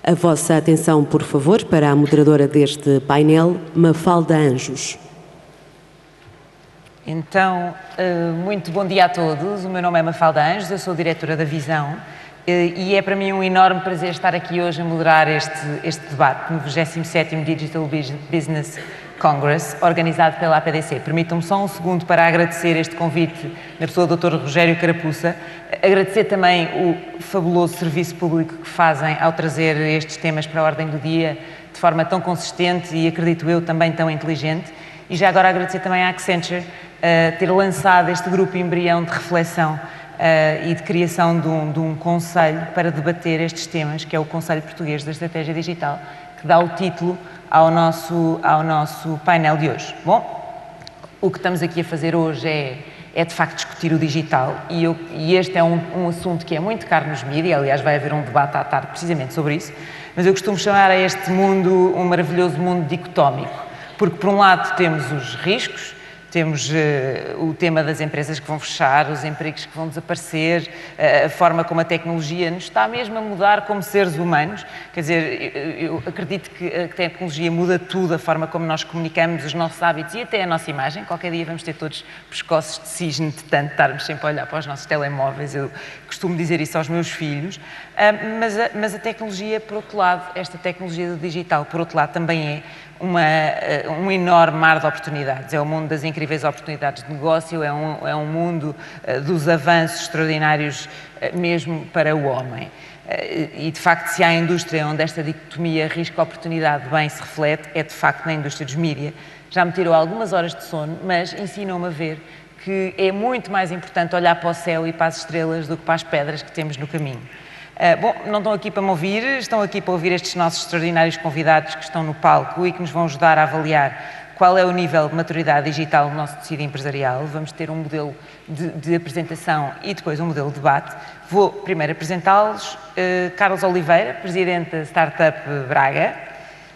A vossa atenção, por favor, para a moderadora deste painel, Mafalda Anjos. Então, muito bom dia a todos. O meu nome é Mafalda Anjos, eu sou diretora da Visão e é para mim um enorme prazer estar aqui hoje a moderar este debate no 27º Digital Business Congress, organizado pela APDC. Permitam-me só um segundo para agradecer este convite na pessoa do Dr. Rogério Carapuça, agradecer também o fabuloso serviço público que fazem ao trazer estes temas para a ordem do dia de forma tão consistente e, acredito eu, também tão inteligente. E já agora agradecer também à Accenture ter lançado este grupo embrião de reflexão e de criação de um conselho para debater estes temas, que é o Conselho Português da Estratégia Digital, que dá o título ao nosso painel de hoje. Bom, o que estamos aqui a fazer hoje é de facto discutir o digital e este é um assunto que é muito caro nos mídias, aliás vai haver um debate à tarde precisamente sobre isso, mas eu costumo chamar a este mundo um maravilhoso mundo dicotómico, porque por um lado temos os riscos, temos o tema das empresas que vão fechar, os empregos que vão desaparecer, a forma como a tecnologia nos está mesmo a mudar como seres humanos. Quer dizer, eu acredito que a tecnologia muda tudo, a forma como nós comunicamos, os nossos hábitos e até a nossa imagem. Qualquer dia vamos ter todos pescoços de cisne de tanto estarmos sempre a olhar para os nossos telemóveis. Eu costumo dizer isso aos meus filhos. Mas a tecnologia, por outro lado, esta tecnologia do digital, por outro lado, também é um enorme mar de oportunidades. É o mundo das incríveis oportunidades de negócio, é um mundo dos avanços extraordinários mesmo para o homem. E, de facto, se há a indústria onde esta dicotomia risco-oportunidade bem se reflete, é, de facto, na indústria dos mídia. Já me tirou algumas horas de sono, mas ensinou-me a ver que é muito mais importante olhar para o céu e para as estrelas do que para as pedras que temos no caminho. Bom, não estão aqui para me ouvir, estão aqui para ouvir estes nossos extraordinários convidados que estão no palco e que nos vão ajudar a avaliar qual é o nível de maturidade digital do nosso tecido empresarial. Vamos ter um modelo de apresentação e depois um modelo de debate. Vou primeiro apresentá-los. Carlos Oliveira, presidente da Startup Braga.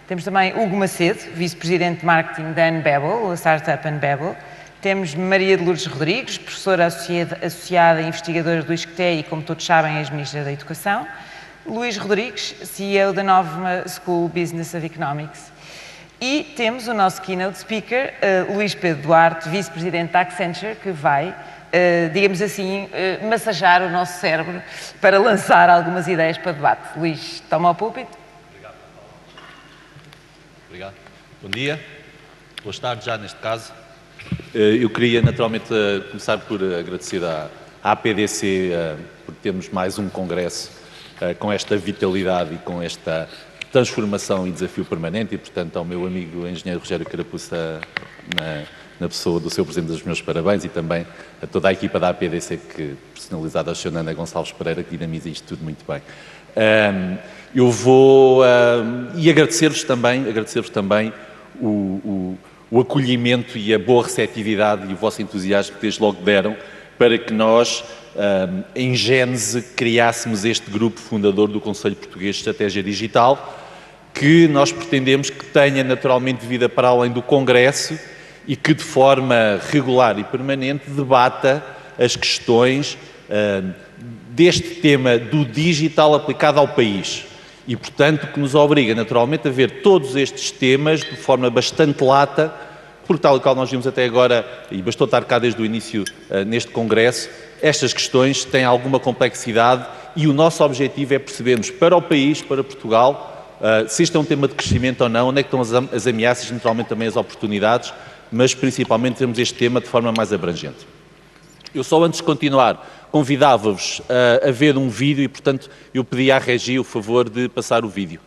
Temos também Hugo Macedo, vice-presidente de marketing da Unbabel, a Startup Unbabel. Temos Maria de Lourdes Rodrigues, professora associada e investigadora do ISCTE e, como todos sabem, ex-ministra da Educação. Luís Rodrigues, CEO da Nova School Business of Economics. E temos o nosso keynote speaker, Luís Pedro Duarte, vice-presidente da Accenture, que vai, digamos assim, massajar o nosso cérebro para lançar algumas ideias para debate. Luís, toma o púlpito. Obrigado. Bom dia. Boas tardes já, neste caso. Eu queria naturalmente começar por agradecer à APDC por termos mais um congresso com esta vitalidade e com esta transformação e desafio permanente e, portanto, ao meu amigo engenheiro Rogério Carapuça, na pessoa do seu presidente, dos meus parabéns e também a toda a equipa da APDC, que, personalizada a Sra. Ana Gonçalves Pereira, que dinamiza isto tudo muito bem. Eu vou... e agradecer-vos também o acolhimento e a boa receptividade e o vosso entusiasmo que desde logo deram para que nós, em Gênese, criássemos este grupo fundador do Conselho Português de Estratégia Digital, que nós pretendemos que tenha naturalmente vida para além do Congresso e que de forma regular e permanente debata as questões deste tema do digital aplicado ao país. E, portanto, que nos obriga naturalmente a ver todos estes temas de forma bastante lata, porque tal e qual nós vimos até agora, e bastou estar cá desde o início neste Congresso, estas questões têm alguma complexidade e o nosso objetivo é percebermos para o país, para Portugal, se isto é um tema de crescimento ou não, onde é que estão as ameaças, naturalmente também as oportunidades, mas principalmente temos este tema de forma mais abrangente. Eu só antes de continuar convidava-vos a ver um vídeo e, portanto, eu pedi à Regi o favor de passar o vídeo.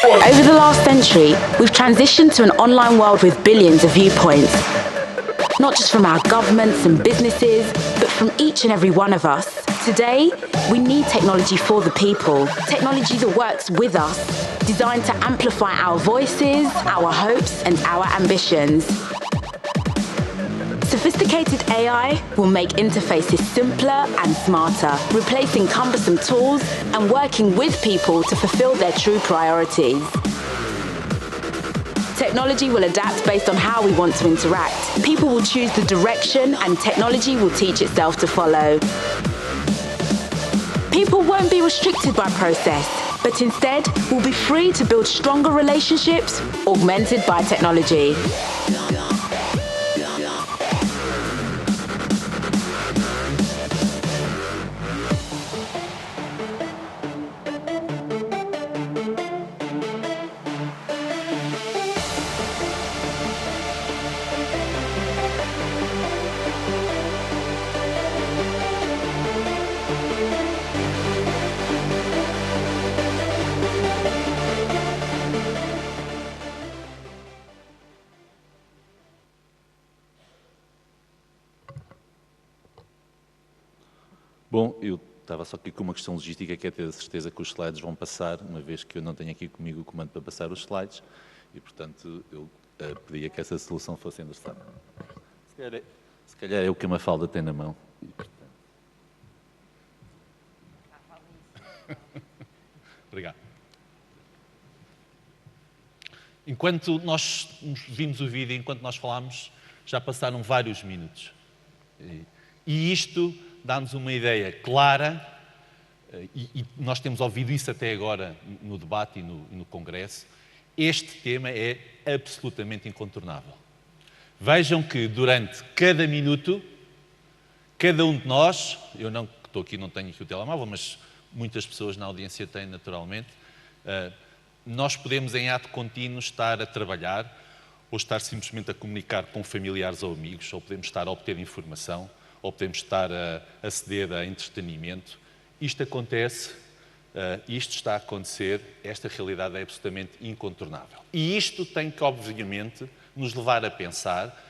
Over the last century, we've transitioned to an online world with billions of viewpoints. Not just from our governments and businesses, but from each and every one of us. Today, we need technology for the people. Technology that works with us, designed to amplify our voices, our hopes, and our ambitions. Sophisticated AI will make interfaces simpler and smarter, replacing cumbersome tools and working with people to fulfill their true priorities. Technology will adapt based on how we want to interact. People will choose the direction and technology will teach itself to follow. People won't be restricted by process, but instead will be free to build stronger relationships, augmented by technology. Bom, eu estava só aqui com uma questão logística, que é ter a certeza que os slides vão passar, uma vez que eu não tenho aqui comigo o comando para passar os slides, e, portanto, eu pedia que essa solução fosse endereçada. Se calhar é o que a Mafalda tem na mão. E, portanto... Obrigado. Enquanto nós vimos o vídeo, enquanto nós falámos, já passaram vários minutos. E isto dá-nos uma ideia clara, e nós temos ouvido isso até agora no debate e no Congresso, este tema é absolutamente incontornável. Vejam que durante cada minuto, cada um de nós, eu não estou aqui, não tenho aqui o telemóvel, mas muitas pessoas na audiência têm naturalmente, nós podemos em ato contínuo estar a trabalhar, ou estar simplesmente a comunicar com familiares ou amigos, ou podemos estar a obter informação, ou podemos estar a aceder a entretenimento. Isto acontece, isto está a acontecer, esta realidade é absolutamente incontornável. E isto tem que, obviamente, nos levar a pensar,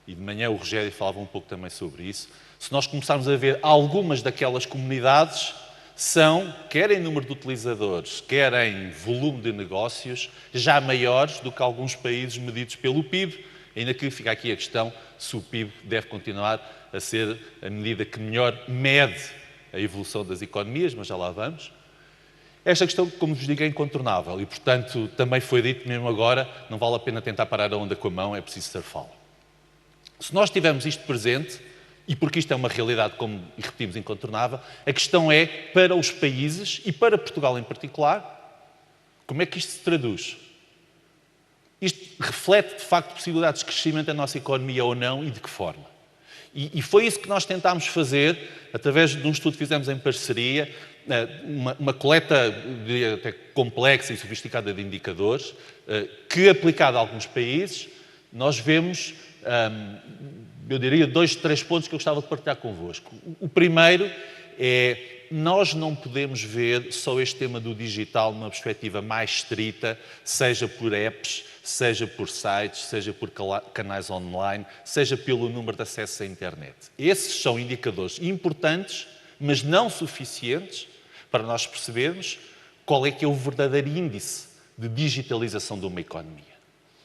e de manhã o Rogério falava um pouco também sobre isso, se nós começarmos a ver algumas daquelas comunidades são, quer em número de utilizadores, quer em volume de negócios, já maiores do que alguns países medidos pelo PIB, ainda que fica aqui a questão se o PIB deve continuar a ser a medida que melhor mede a evolução das economias, mas já lá vamos. Esta questão, como vos digo, é incontornável e, portanto, também foi dito mesmo agora, não vale a pena tentar parar a onda com a mão, é preciso surfá-la. Se nós tivermos isto presente, e porque isto é uma realidade, como repetimos, incontornável, a questão é, para os países, e para Portugal em particular, como é que isto se traduz? Isto reflete, de facto, possibilidades de crescimento da nossa economia ou não, e de que forma? E foi isso que nós tentámos fazer, através de um estudo que fizemos em parceria, uma coleta até complexa e sofisticada de indicadores, que, aplicada a alguns países, nós vemos, eu diria, 2, 3 pontos que eu gostava de partilhar convosco. O primeiro é, nós não podemos ver só este tema do digital numa perspectiva mais estrita, seja por apps, seja por sites, seja por canais online, seja pelo número de acessos à internet. Esses são indicadores importantes, mas não suficientes para nós percebermos qual é que é o verdadeiro índice de digitalização de uma economia.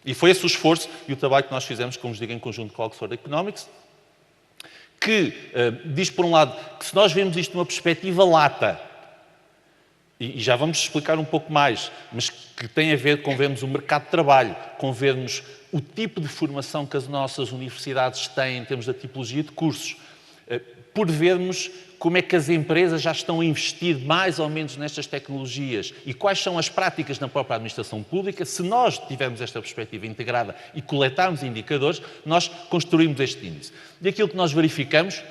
E foi esse o esforço e o trabalho que nós fizemos, como vos digo, em conjunto com a Oxford Economics, que diz, por um lado, que se nós vemos isto numa perspectiva lata, e já vamos explicar um pouco mais, mas que tem a ver com vermos o mercado de trabalho, com vermos o tipo de formação que as nossas universidades têm em termos da tipologia de cursos, por vermos como é que as empresas já estão a investir mais ou menos nestas tecnologias e quais são as práticas na própria administração pública. Se nós tivermos esta perspectiva integrada e coletarmos indicadores, nós construímos este índice. E aquilo que nós verificamos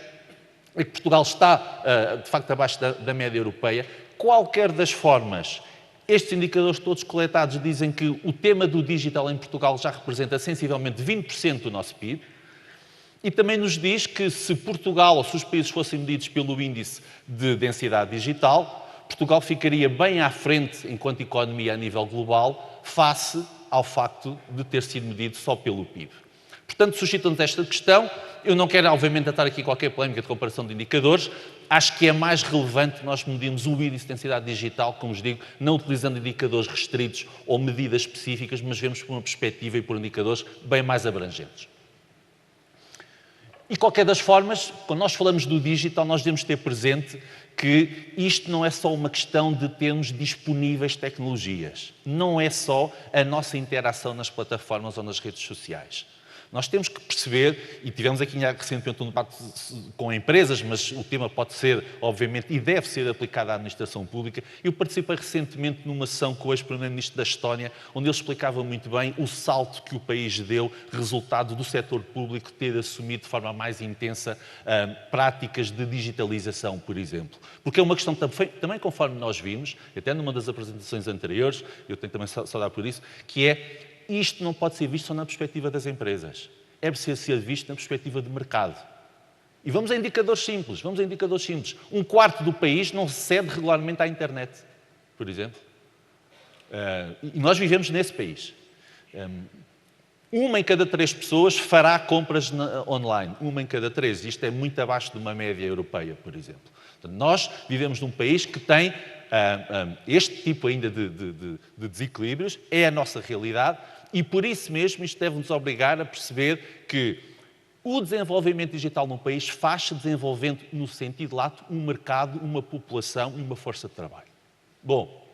é que Portugal está, de facto, abaixo da média europeia. Qualquer das formas, estes indicadores todos coletados dizem que o tema do digital em Portugal já representa sensivelmente 20% do nosso PIB. E também nos diz que se Portugal ou se os países fossem medidos pelo índice de densidade digital, Portugal ficaria bem à frente, enquanto economia a nível global, face ao facto de ter sido medido só pelo PIB. Portanto, suscita-nos esta questão. Eu não quero, obviamente, estar aqui qualquer polémica de comparação de indicadores. Acho que é mais relevante nós medirmos o índice de densidade digital, como vos digo, não utilizando indicadores restritos ou medidas específicas, mas vemos por uma perspectiva e por indicadores bem mais abrangentes. E, qualquer das formas, quando nós falamos do digital, nós devemos ter presente que isto não é só uma questão de termos disponíveis tecnologias. Não é só a nossa interação nas plataformas ou nas redes sociais. Nós temos que perceber, e tivemos aqui recentemente um debate com empresas, mas o tema pode ser, obviamente, e deve ser aplicado à administração pública. Eu participei recentemente numa sessão com o ex-primeiro-ministro da Estónia, onde ele explicava muito bem o salto que o país deu, resultado do setor público ter assumido de forma mais intensa práticas de digitalização, por exemplo. Porque é uma questão também conforme nós vimos, até numa das apresentações anteriores, eu tenho também saudar por isso, que é isto não pode ser visto só na perspectiva das empresas. É preciso ser visto na perspectiva de mercado. E vamos a indicadores simples. Um quarto do país não acede regularmente à internet, por exemplo. E nós vivemos nesse país. Uma em cada 3 pessoas fará compras online. Uma em cada 3. Isto é muito abaixo de uma média europeia, por exemplo. Portanto, nós vivemos num país que tem este tipo ainda de desequilíbrios, é a nossa realidade, e por isso mesmo isto deve-nos obrigar a perceber que o desenvolvimento digital num país faz-se desenvolvendo, no sentido lato, um mercado, uma população e uma força de trabalho. Bom,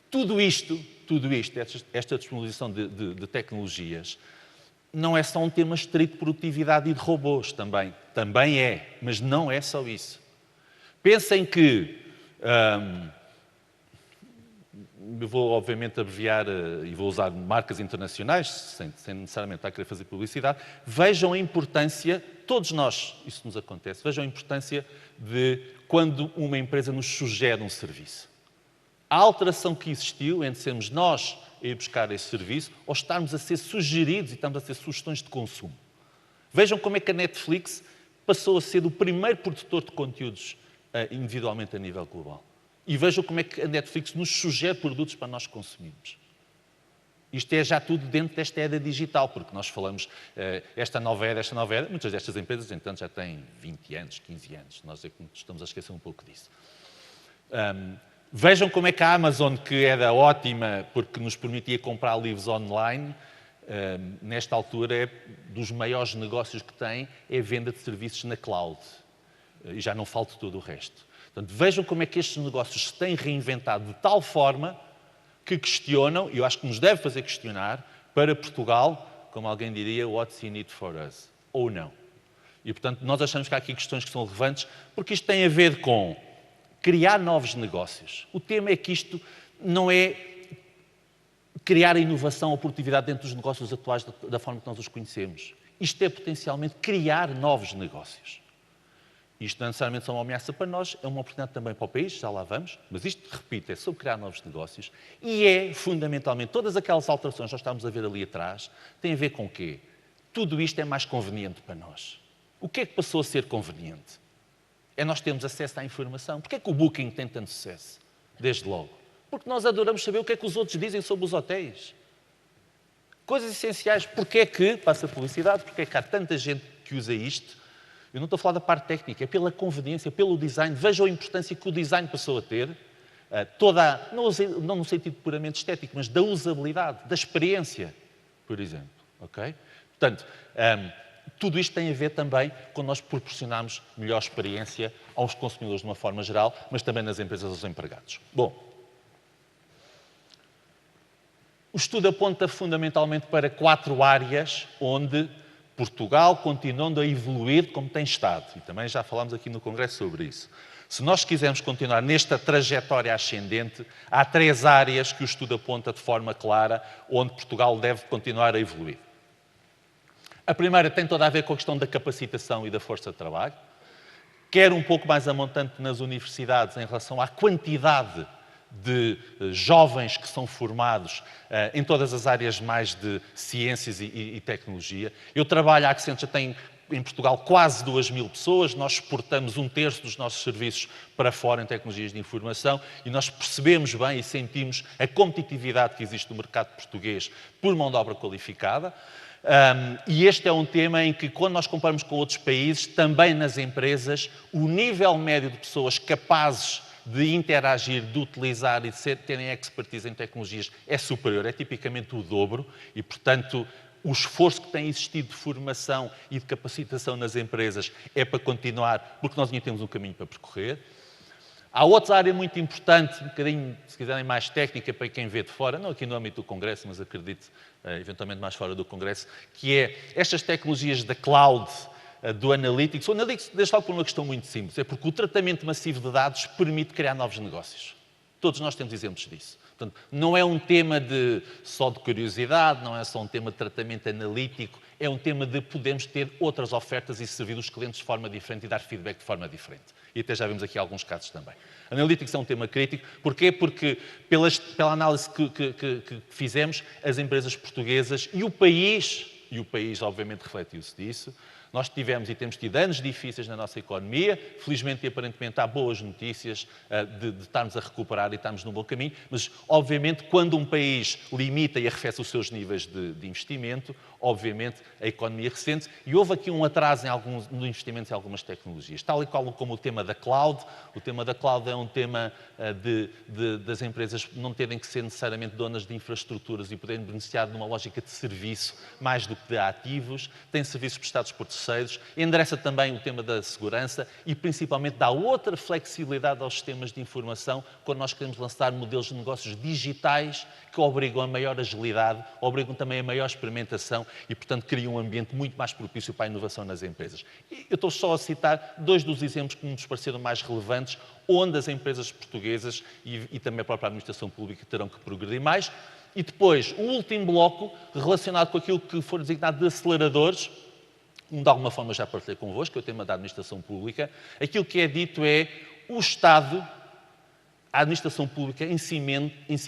tudo isto, esta disponibilização de tecnologias, não é só um tema estrito de produtividade e de robôs também. Também é, mas não é só isso. Pensem que, eu vou obviamente abreviar e vou usar marcas internacionais, sem necessariamente estar a querer fazer publicidade, vejam a importância, todos nós, isso nos acontece, vejam a importância de quando uma empresa nos sugere um serviço. A alteração que existiu entre sermos nós a ir buscar esse serviço ou estarmos a ser sugeridos e estamos a ser sugestões de consumo. Vejam como é que a Netflix passou a ser o primeiro produtor de conteúdos individualmente a nível global. E vejam como é que a Netflix nos sugere produtos para nós consumirmos. Isto é já tudo dentro desta era digital, porque nós falamos esta nova era, muitas destas empresas, entanto, já têm 20 anos, 15 anos. Nós é que estamos a esquecer um pouco disso. Vejam como é que a Amazon, que era ótima porque nos permitia comprar livros online, nesta altura é dos maiores negócios que tem, é a venda de serviços na cloud. E já não falo de todo o resto. Portanto, vejam como é que estes negócios se têm reinventado de tal forma que questionam, e eu acho que nos deve fazer questionar, para Portugal, como alguém diria, what's in it for us? Ou não. E, portanto, nós achamos que há aqui questões que são relevantes, porque isto tem a ver com criar novos negócios. O tema é que isto não é criar inovação ou produtividade dentro dos negócios atuais da forma que nós os conhecemos. Isto é potencialmente criar novos negócios. Isto não é necessariamente só uma ameaça para nós, é uma oportunidade também para o país, já lá vamos, mas isto, repito, é sobre criar novos negócios e é, fundamentalmente, todas aquelas alterações que nós estamos a ver ali atrás, têm a ver com o quê? Tudo isto é mais conveniente para nós. O que é que passou a ser conveniente? É nós termos acesso à informação. Porquê é que o Booking tem tanto sucesso? Desde logo. Porque nós adoramos saber o que é que os outros dizem sobre os hotéis. Coisas essenciais. Porquê é que, passa a publicidade, porquê é que há tanta gente que usa isto? Eu não estou a falar da parte técnica, é pela conveniência, pelo design. Vejam a importância que o design passou a ter, não no sentido puramente estético, mas da usabilidade, da experiência, por exemplo. Okay? Portanto, tudo isto tem a ver também com nós proporcionarmos melhor experiência aos consumidores de uma forma geral, mas também nas empresas aos empregados. Bom, o estudo aponta fundamentalmente para 4 áreas onde Portugal continuando a evoluir como tem estado. E também já falámos aqui no Congresso sobre isso. Se nós quisermos continuar nesta trajetória ascendente, há 3 áreas que o estudo aponta de forma clara onde Portugal deve continuar a evoluir. A primeira tem toda a ver com a questão da capacitação e da força de trabalho. Quer um pouco mais a montante nas universidades em relação à quantidade de jovens que são formados em todas as áreas mais de ciências e tecnologia. Eu trabalho, a Accenture tem em Portugal quase 2.000 pessoas, nós exportamos 1/3 dos nossos serviços para fora em tecnologias de informação e nós percebemos bem e sentimos a competitividade que existe no mercado português por mão de obra qualificada. E este é um tema em que, quando nós comparamos com outros países, também nas empresas, o nível médio de pessoas capazes de interagir, de utilizar e de terem expertise em tecnologias é superior, é tipicamente o dobro e, portanto, o esforço que tem existido de formação e de capacitação nas empresas é para continuar, porque nós ainda temos um caminho para percorrer. Há outra área muito importante, um bocadinho, se quiserem, mais técnica para quem vê de fora, não aqui no âmbito do Congresso, mas acredito eventualmente mais fora do Congresso, que é estas tecnologias da cloud, do Analytics. O Analytics, desde logo por uma questão muito simples, é porque o tratamento massivo de dados permite criar novos negócios. Todos nós temos exemplos disso. Portanto, não é um tema só de curiosidade, não é só um tema de tratamento analítico, é um tema de podermos ter outras ofertas e servir os clientes de forma diferente e dar feedback de forma diferente. E até já vimos aqui alguns casos também. Analytics é um tema crítico. Porquê? Porque pela análise que fizemos, as empresas portuguesas e o país obviamente refletiu-se disso, nós tivemos e temos tido anos difíceis na nossa economia, felizmente e aparentemente há boas notícias de estarmos a recuperar e estarmos num bom caminho, mas obviamente quando um país limita e arrefece os seus níveis de investimento, obviamente a economia ressente e houve aqui um atraso no investimento em algumas tecnologias, tal e qual como o tema da cloud. O tema da cloud é um tema das empresas não terem que ser necessariamente donas de infraestruturas e poderem beneficiar de uma lógica de serviço mais do que de ativos, tem serviços prestados por terceiros, endereça também o tema da segurança e principalmente dá outra flexibilidade aos sistemas de informação quando nós queremos lançar modelos de negócios digitais que obrigam a maior agilidade, obrigam também a maior experimentação e, portanto, criam um ambiente muito mais propício para a inovação nas empresas. E eu estou só a citar dois dos exemplos que nos pareceram mais relevantes, onde as empresas portuguesas e também a própria administração pública terão que progredir mais. E depois, o último bloco, relacionado com aquilo que for designado de aceleradores, de alguma forma já partilhei convosco, que é o tema da administração pública. Aquilo que é dito é o Estado, a administração pública em si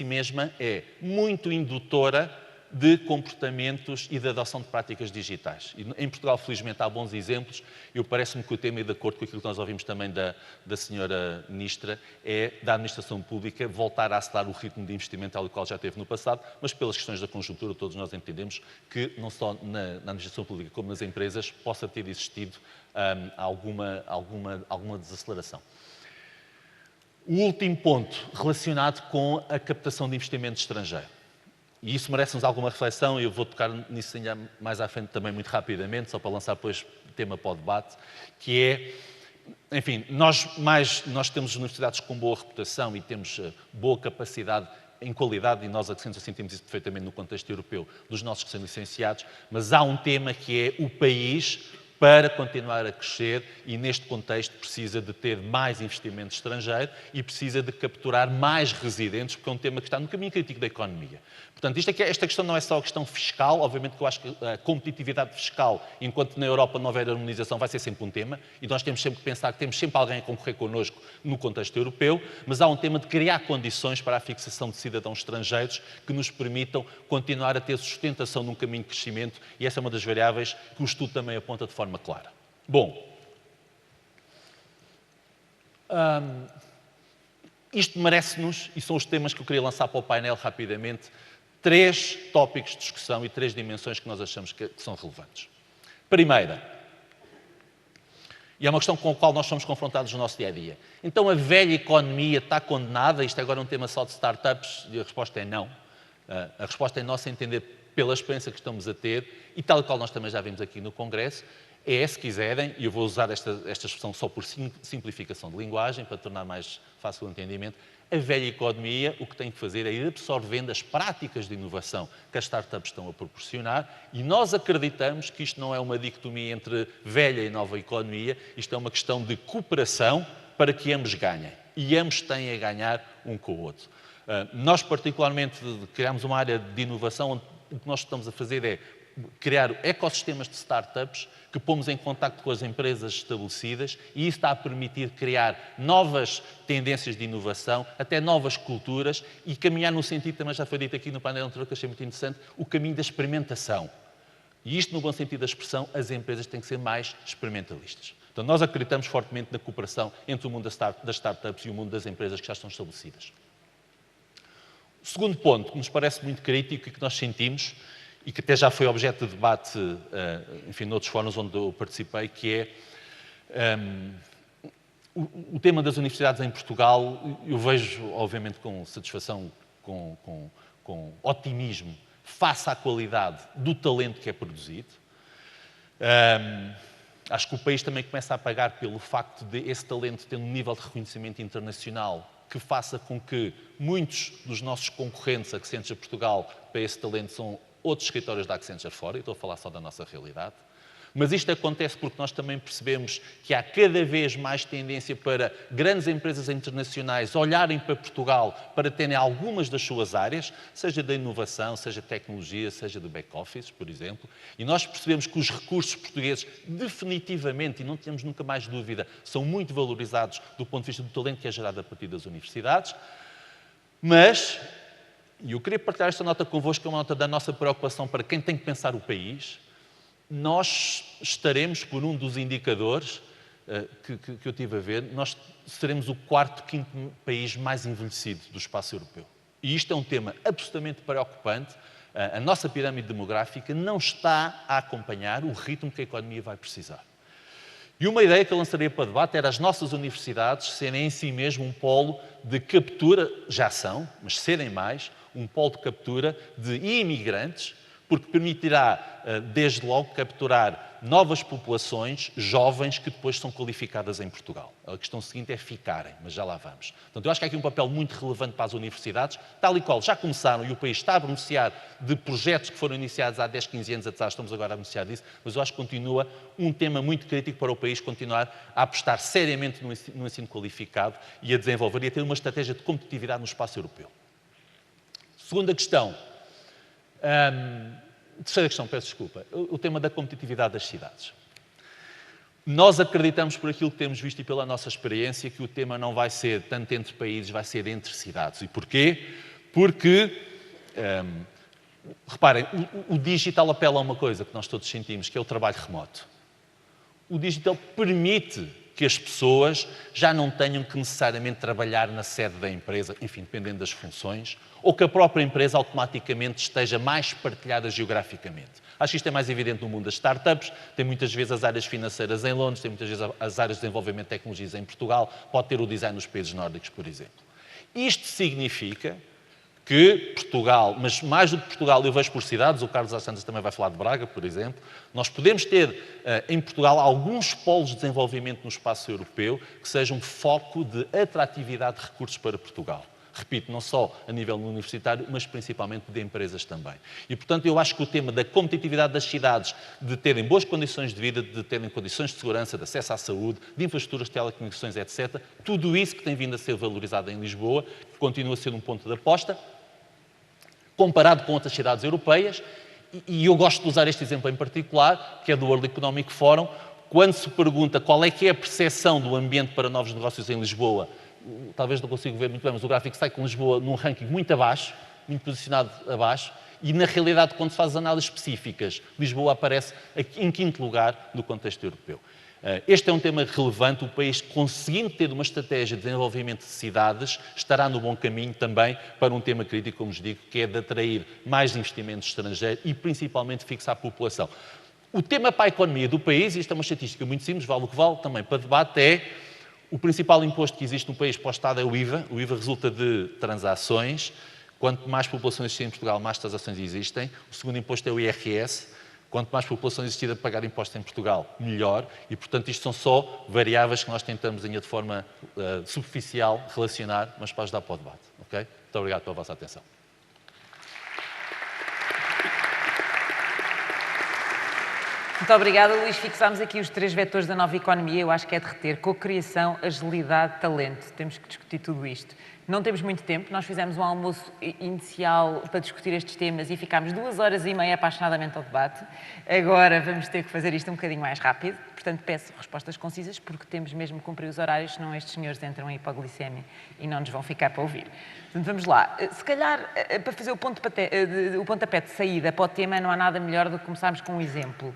mesma é muito indutora de comportamentos e de adoção de práticas digitais. E em Portugal, felizmente, há bons exemplos. Parece-me que o tema, e de acordo com aquilo que nós ouvimos também da senhora Ministra, é da administração pública voltar a acelerar o ritmo de investimento tal e qual já teve no passado, mas pelas questões da conjuntura todos nós entendemos que não só na administração pública como nas empresas possa ter existido alguma desaceleração. O último ponto, relacionado com a captação de investimento estrangeiro. E isso merece-nos alguma reflexão, e eu vou tocar nisso ainda mais à frente também muito rapidamente, só para lançar depois o tema para o debate, que é, enfim, nós temos universidades com boa reputação e temos boa capacidade em qualidade, e nós sentimos isso perfeitamente no contexto europeu, dos nossos recém-licenciados, mas há um tema que é o país, para continuar a crescer e, neste contexto, precisa de ter mais investimento estrangeiro e precisa de capturar mais residentes, porque é um tema que está no caminho crítico da economia. Portanto, esta questão não é só a questão fiscal, obviamente que eu acho que a competitividade fiscal, enquanto na Europa não houver harmonização, vai ser sempre um tema, e nós temos sempre que pensar que temos sempre alguém a concorrer connosco no contexto europeu, mas há um tema de criar condições para a fixação de cidadãos estrangeiros que nos permitam continuar a ter sustentação num caminho de crescimento, e essa é uma das variáveis que o estudo também aponta de forma clara. Bom, isto merece-nos, e são os temas que eu queria lançar para o painel rapidamente, 3 tópicos de discussão e 3 dimensões que nós achamos que são relevantes. Primeira, e é uma questão com a qual nós somos confrontados no nosso dia-a-dia. Então a velha economia está condenada? Isto agora é um tema só de startups? E a resposta é não. A resposta é nossa entender pela experiência que estamos a ter, e tal e qual nós também já vimos aqui no Congresso, se quiserem, e eu vou usar esta expressão só por simplificação de linguagem, para tornar mais fácil o entendimento, a velha economia o que tem que fazer é ir absorvendo as práticas de inovação que as startups estão a proporcionar, e nós acreditamos que isto não é uma dicotomia entre velha e nova economia, isto é uma questão de cooperação para que ambos ganhem, e ambos têm a ganhar um com o outro. Nós, particularmente, criamos uma área de inovação onde o que nós estamos a fazer é criar ecossistemas de startups que pomos em contacto com as empresas estabelecidas, e isso está a permitir criar novas tendências de inovação, até novas culturas, e caminhar no sentido, também já foi dito aqui no painel anterior, que achei muito interessante, o caminho da experimentação. E isto, no bom sentido da expressão, as empresas têm que ser mais experimentalistas. Então, nós acreditamos fortemente na cooperação entre o mundo das startups e o mundo das empresas que já estão estabelecidas. O segundo ponto, que nos parece muito crítico e que nós sentimos, e que até já foi objeto de debate, enfim, noutros fóruns onde eu participei, que é o tema das universidades em Portugal. Eu vejo, obviamente, com satisfação, com otimismo, face à qualidade do talento que é produzido. Acho que o país também começa a pagar pelo facto de esse talento ter um nível de reconhecimento internacional que faça com que muitos dos nossos concorrentes Accenture Portugal para esse talento são outros escritórios da Accenture fora, e estou a falar só da nossa realidade. Mas isto acontece porque nós também percebemos que há cada vez mais tendência para grandes empresas internacionais olharem para Portugal para terem algumas das suas áreas, seja da inovação, seja tecnologia, seja do back-office, por exemplo. E nós percebemos que os recursos portugueses, definitivamente, e não temos nunca mais dúvida, são muito valorizados do ponto de vista do talento que é gerado a partir das universidades. Mas, e eu queria partilhar esta nota convosco, que é uma nota da nossa preocupação para quem tem que pensar o país. Nós estaremos, por um dos indicadores que eu tive a ver, nós seremos o quarto, quinto país mais envelhecido do espaço europeu. E isto é um tema absolutamente preocupante. A nossa pirâmide demográfica não está a acompanhar o ritmo que a economia vai precisar. E uma ideia que eu lançaria para debate era as nossas universidades serem em si mesmo um polo de captura, já são, mas serem mais, um polo de captura de imigrantes, porque permitirá, desde logo, capturar novas populações jovens que depois são qualificadas em Portugal. A questão seguinte é ficarem, mas já lá vamos. Portanto, eu acho que há aqui um papel muito relevante para as universidades, tal e qual já começaram, e o país está a beneficiar de projetos que foram iniciados há 10, 15 anos atrás, estamos agora a beneficiar disso, mas eu acho que continua um tema muito crítico para o país continuar a apostar seriamente no ensino qualificado e a desenvolver e a ter uma estratégia de competitividade no espaço europeu. Segunda questão. Terceira questão, peço desculpa. O tema da competitividade das cidades. Nós acreditamos, por aquilo que temos visto e pela nossa experiência, que o tema não vai ser tanto entre países, vai ser entre cidades. E porquê? Porque, reparem, o digital apela a uma coisa que nós todos sentimos, que é o trabalho remoto. O digital permite que as pessoas já não tenham que necessariamente trabalhar na sede da empresa, enfim, dependendo das funções, ou que a própria empresa automaticamente esteja mais partilhada geograficamente. Acho que isto é mais evidente no mundo das startups, tem muitas vezes as áreas financeiras em Londres, tem muitas vezes as áreas de desenvolvimento de tecnologias em Portugal, pode ter o design nos países nórdicos, por exemplo. Isto significa que Portugal, mas mais do que Portugal, eu vejo por cidades, o Carlos Santos também vai falar de Braga, por exemplo, nós podemos ter em Portugal alguns polos de desenvolvimento no espaço europeu que sejam foco de atratividade de recursos para Portugal. Repito, não só a nível universitário, mas principalmente de empresas também. E, portanto, eu acho que o tema da competitividade das cidades, de terem boas condições de vida, de terem condições de segurança, de acesso à saúde, de infraestruturas de telecomunicações, etc., tudo isso que tem vindo a ser valorizado em Lisboa, continua a ser um ponto de aposta, comparado com outras cidades europeias, e eu gosto de usar este exemplo em particular, que é do World Economic Forum, quando se pergunta qual é que é a percepção do ambiente para novos negócios em Lisboa, talvez não consigo ver muito bem, mas o gráfico sai com Lisboa num ranking muito abaixo, muito posicionado abaixo, e na realidade, quando se faz análises específicas, Lisboa aparece em quinto lugar no contexto europeu. Este é um tema relevante, o país conseguindo ter uma estratégia de desenvolvimento de cidades estará no bom caminho também para um tema crítico, como vos digo, que é de atrair mais investimentos estrangeiros e principalmente fixar a população. O tema para a economia do país, e isto é uma estatística muito simples, vale o que vale, também para debate, é o principal imposto que existe no país para o Estado é o IVA. O IVA resulta de transações. Quanto mais população existir em Portugal, mais transações existem. O segundo imposto é o IRS. Quanto mais população existir a pagar impostos em Portugal, melhor. E, portanto, isto são só variáveis que nós tentamos, ainda de forma superficial, relacionar, mas para ajudar para o debate. Okay? Muito obrigado pela vossa atenção. Muito obrigada, Luís. Fixámos aqui os 3 vetores da nova economia. Eu acho que é de reter cocriação, agilidade, talento. Temos que discutir tudo isto. Não temos muito tempo. Nós fizemos um almoço inicial para discutir estes temas e ficámos 2h30 apaixonadamente ao debate. Agora vamos ter que fazer isto um bocadinho mais rápido. Portanto, peço respostas concisas, porque temos mesmo que cumprir os horários, senão estes senhores entram em hipoglicemia e não nos vão ficar para ouvir. Portanto, vamos lá. Se calhar, para fazer o pontapé de saída para o tema, não há nada melhor do que começarmos com um exemplo.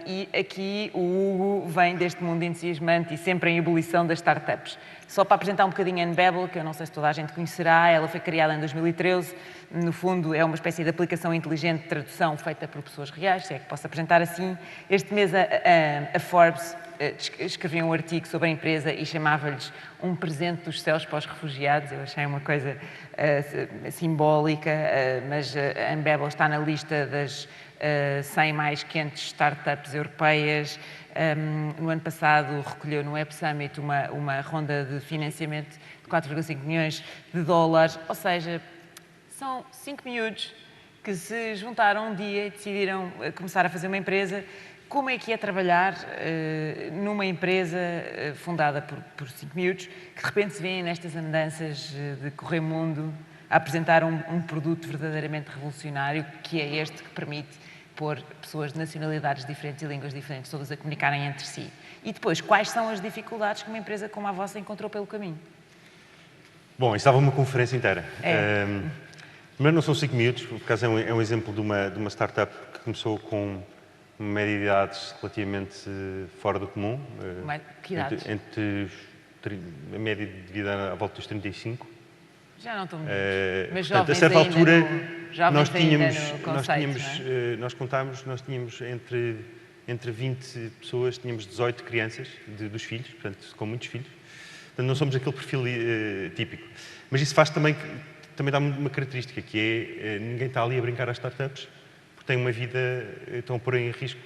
E aqui o Hugo vem deste mundo entusiasmante e sempre em ebulição das startups. Só para apresentar um bocadinho a Unbabel, que eu não sei se toda a gente conhecerá, ela foi criada em 2013. No fundo, é uma espécie de aplicação inteligente de tradução feita por pessoas reais, se é que posso apresentar assim. Este mês a Forbes escrevia um artigo sobre a empresa e chamava-lhes um presente dos céus para os refugiados. Eu achei uma coisa simbólica, mas a Unbabel está na lista das 100 mais quentes startups europeias. No ano passado recolheu no Web Summit uma ronda de financiamento de 4,5 milhões de dólares, ou seja, são 5 miúdos que se juntaram um dia e decidiram começar a fazer uma empresa. Como é que é trabalhar numa empresa fundada por 5 miúdos que de repente se vêem nestas andanças de correr mundo a apresentar um produto verdadeiramente revolucionário, que é este que permite pôr pessoas de nacionalidades diferentes e línguas diferentes todas a comunicarem entre si? E depois, quais são as dificuldades que uma empresa como a vossa encontrou pelo caminho? Bom, isso estava uma conferência inteira. Primeiro, não são 5 miúdos, por acaso é um exemplo de uma startup que começou com uma média de idades relativamente fora do comum. Que idades? A média de vida à volta dos 35. Já não estão muito. Mas portanto, jovens a certa ainda altura, nós tínhamos entre 20 pessoas, tínhamos 18 crianças dos filhos, portanto, com muitos filhos. Portanto, não somos aquele perfil típico. Mas isso faz também dá uma característica, que é ninguém está ali a brincar às startups, porque têm uma vida, estão a pôr em risco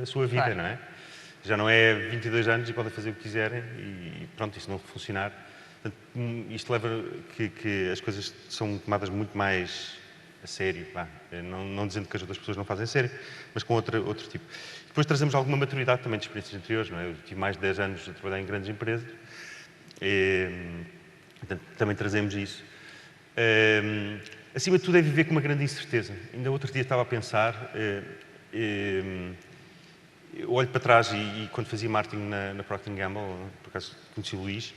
a sua vida, claro. Não é? Já não é 22 anos e podem fazer o que quiserem e pronto, isso não funcionar. Portanto, isto leva que as coisas são tomadas muito mais a sério, não dizendo que as outras pessoas não fazem a sério, mas com outro tipo. Depois trazemos alguma maturidade também de experiências anteriores, não é? Eu tive mais de 10 anos a trabalhar em grandes empresas e, portanto, também trazemos isso. Acima de tudo é viver com uma grande incerteza. Ainda outro dia estava a pensar, eu olho para trás e quando fazia marketing na Procter & Gamble, por acaso conheci o Luís,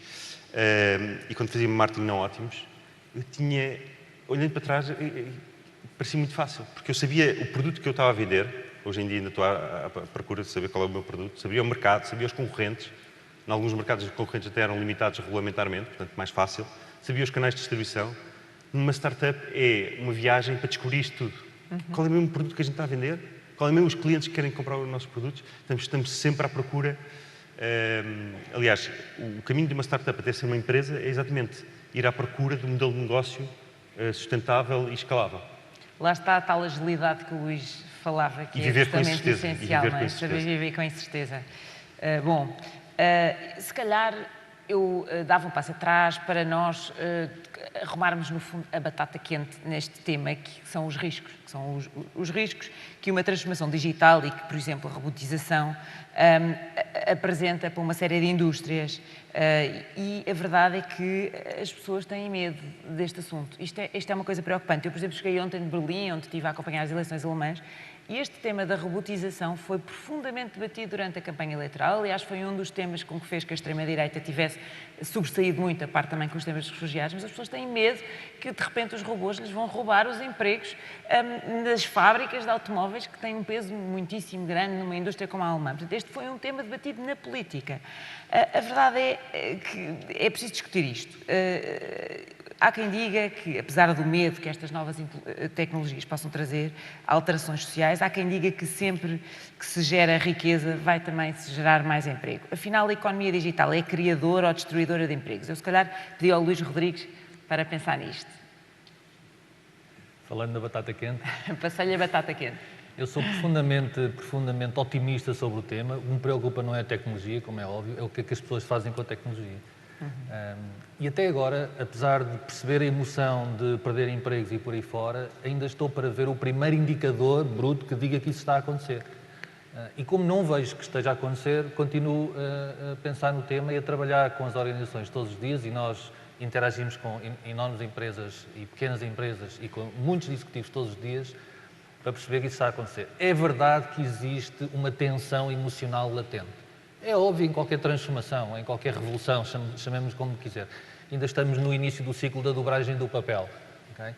e quando fazia marketing na Ótimos, eu tinha, olhando para trás, parecia muito fácil, porque eu sabia o produto que eu estava a vender. Hoje em dia ainda estou à procura de saber qual é o meu produto, sabia o mercado, sabia os concorrentes. Em alguns mercados os concorrentes até eram limitados regulamentarmente, portanto mais fácil. Sabia os canais de distribuição. Numa startup é uma viagem para descobrir isto tudo. Qual é mesmo o produto que a gente está a vender? Qual é mesmo os clientes que querem comprar os nossos produtos? Estamos sempre à procura. Aliás, o caminho de uma startup até ser uma empresa é exatamente ir à procura de um modelo de negócio sustentável e escalável. Lá está a tal agilidade que o Luís falava, que é absolutamente essencial, não é? Saber viver com incerteza. Se calhar eu dava um passo atrás para nós arrumarmos, no fundo, a batata quente neste tema, que são os riscos. Que são os riscos que uma transformação digital e que, por exemplo, a robotização apresenta para uma série de indústrias. E a verdade é que as pessoas têm medo deste assunto. Isto é uma coisa preocupante. Eu, por exemplo, cheguei ontem de Berlim, onde estive a acompanhar as eleições alemãs, e este tema da robotização foi profundamente debatido durante a campanha eleitoral. Aliás, foi um dos temas com que fez que a extrema-direita tivesse sobressaído muito, a parte também com os temas dos refugiados, mas as pessoas têm medo que, de repente, os robôs lhes vão roubar os empregos nas fábricas de automóveis, que têm um peso muitíssimo grande numa indústria como a alemã. Portanto, este foi um tema debatido na política. A verdade é que é preciso discutir isto. Há quem diga que, apesar do medo que estas novas tecnologias possam trazer alterações sociais, há quem diga que sempre que se gera riqueza vai também se gerar mais emprego. Afinal, a economia digital é criadora ou destruidora de empregos? Eu, se calhar, pedi ao Luís Rodrigues para pensar nisto. Falando da batata quente. Passei-lhe a batata quente. Eu sou profundamente otimista sobre o tema. O que me preocupa não é a tecnologia, como é óbvio, é o que é que as pessoas fazem com a tecnologia. E até agora, apesar de perceber a emoção de perder empregos e por aí fora, ainda estou para ver o primeiro indicador bruto que diga que isso está a acontecer. E como não vejo que esteja a acontecer, continuo a pensar no tema e a trabalhar com as organizações todos os dias, e nós interagimos com enormes empresas e pequenas empresas e com muitos executivos todos os dias para perceber que isso está a acontecer. É verdade que existe uma tensão emocional latente. É óbvio em qualquer transformação, em qualquer revolução, chamemos como quiser. Ainda estamos no início do ciclo da dobragem do papel. Okay?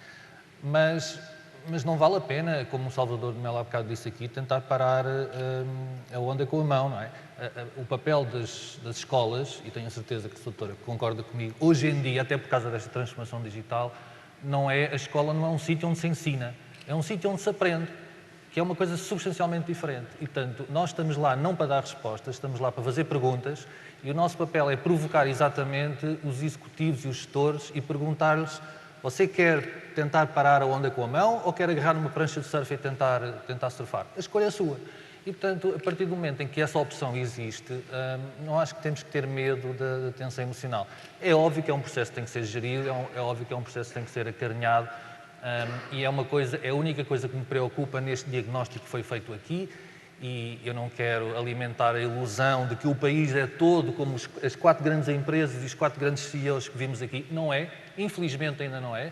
Mas não vale a pena, como o Salvador de Melo há bocado disse aqui, tentar parar a onda com a mão, não é? O papel das escolas, e tenho a certeza que a doutora concorda comigo, hoje em dia, até por causa desta transformação digital, a escola não é um sítio onde se ensina, é um sítio onde se aprende. que é uma coisa substancialmente diferente. E, portanto, nós estamos lá não para dar respostas, estamos lá para fazer perguntas e o nosso papel é provocar exatamente os executivos e os gestores e perguntar-lhes: você quer tentar parar a onda com a mão ou quer agarrar numa prancha de surf e tentar surfar? A escolha é sua. E, portanto, a partir do momento em que essa opção existe, não acho que temos que ter medo da tensão emocional. É óbvio que é um processo que tem que ser gerido, é óbvio que é um processo que tem que ser acarinhado, e é a única coisa que me preocupa neste diagnóstico que foi feito aqui, e eu não quero alimentar a ilusão de que o país é todo como as 4 grandes empresas e os 4 grandes CEOs que vimos aqui. Não é, infelizmente ainda não é,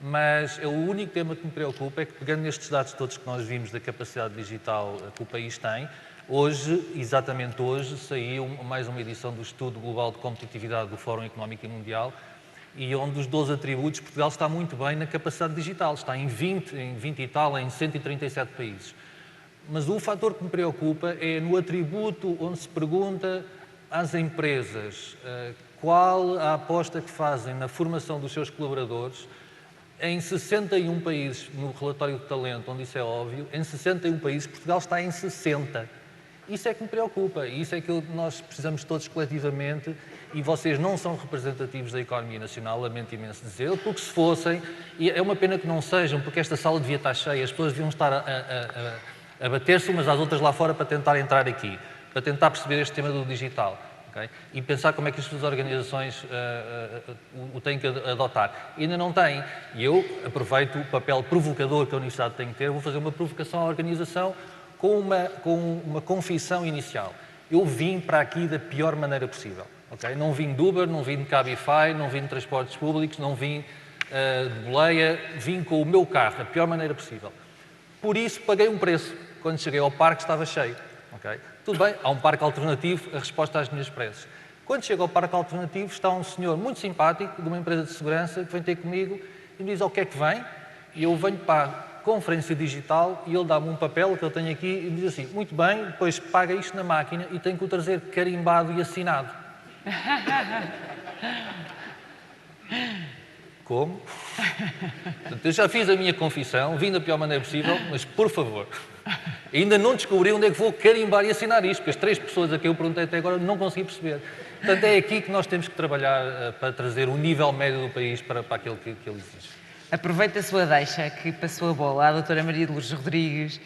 mas o único tema que me preocupa é que, pegando nestes dados todos que nós vimos da capacidade digital que o país tem, hoje, exatamente hoje, saiu mais uma edição do Estudo Global de Competitividade do Fórum Económico Mundial, e onde dos 12 atributos, Portugal está muito bem na capacidade digital, está em 20 e tal, em 137 países. Mas o fator que me preocupa é no atributo onde se pergunta às empresas qual a aposta que fazem na formação dos seus colaboradores. Em 61 países, no relatório de talento, onde isso é óbvio, em 61 países, Portugal está em 60. Isso é que me preocupa, e isso é que nós precisamos todos coletivamente, e vocês não são representativos da economia nacional, lamento imenso dizer, porque se fossem, e é uma pena que não sejam, porque esta sala devia estar cheia, as pessoas deviam estar a bater-se umas às outras lá fora para tentar entrar aqui, para tentar perceber este tema do digital. Okay? E pensar como é que as suas organizações o têm que adotar. E ainda não têm. E eu aproveito o papel provocador que a Universidade tem que ter, vou fazer uma provocação à organização com uma confissão inicial. Eu vim para aqui da pior maneira possível. Okay? Não vim de Uber, não vim de Cabify, não vim de transportes públicos, não vim de boleia, vim com o meu carro, da pior maneira possível. Por isso paguei um preço. Quando cheguei ao parque estava cheio. Okay? Tudo bem, há um parque alternativo, a resposta às minhas preces. Quando chego ao parque alternativo, está um senhor muito simpático, de uma empresa de segurança, que vem ter comigo e me diz ao que é que vem, e eu venho para a conferência digital e ele dá-me um papel que eu tenho aqui e me diz assim: muito bem, depois paga isto na máquina e tem que o trazer carimbado e assinado. Como? Portanto, eu já fiz a minha confissão, vim da pior maneira possível, mas, por favor, ainda não descobri onde é que vou carimbar e assinar isto, porque as 3 pessoas a quem eu perguntei até agora não consegui perceber. Portanto, é aqui que nós temos que trabalhar para trazer o nível médio do país para aquilo que ele exige. Aproveita a sua deixa, que passou a bola à doutora Maria de Lourdes Rodrigues,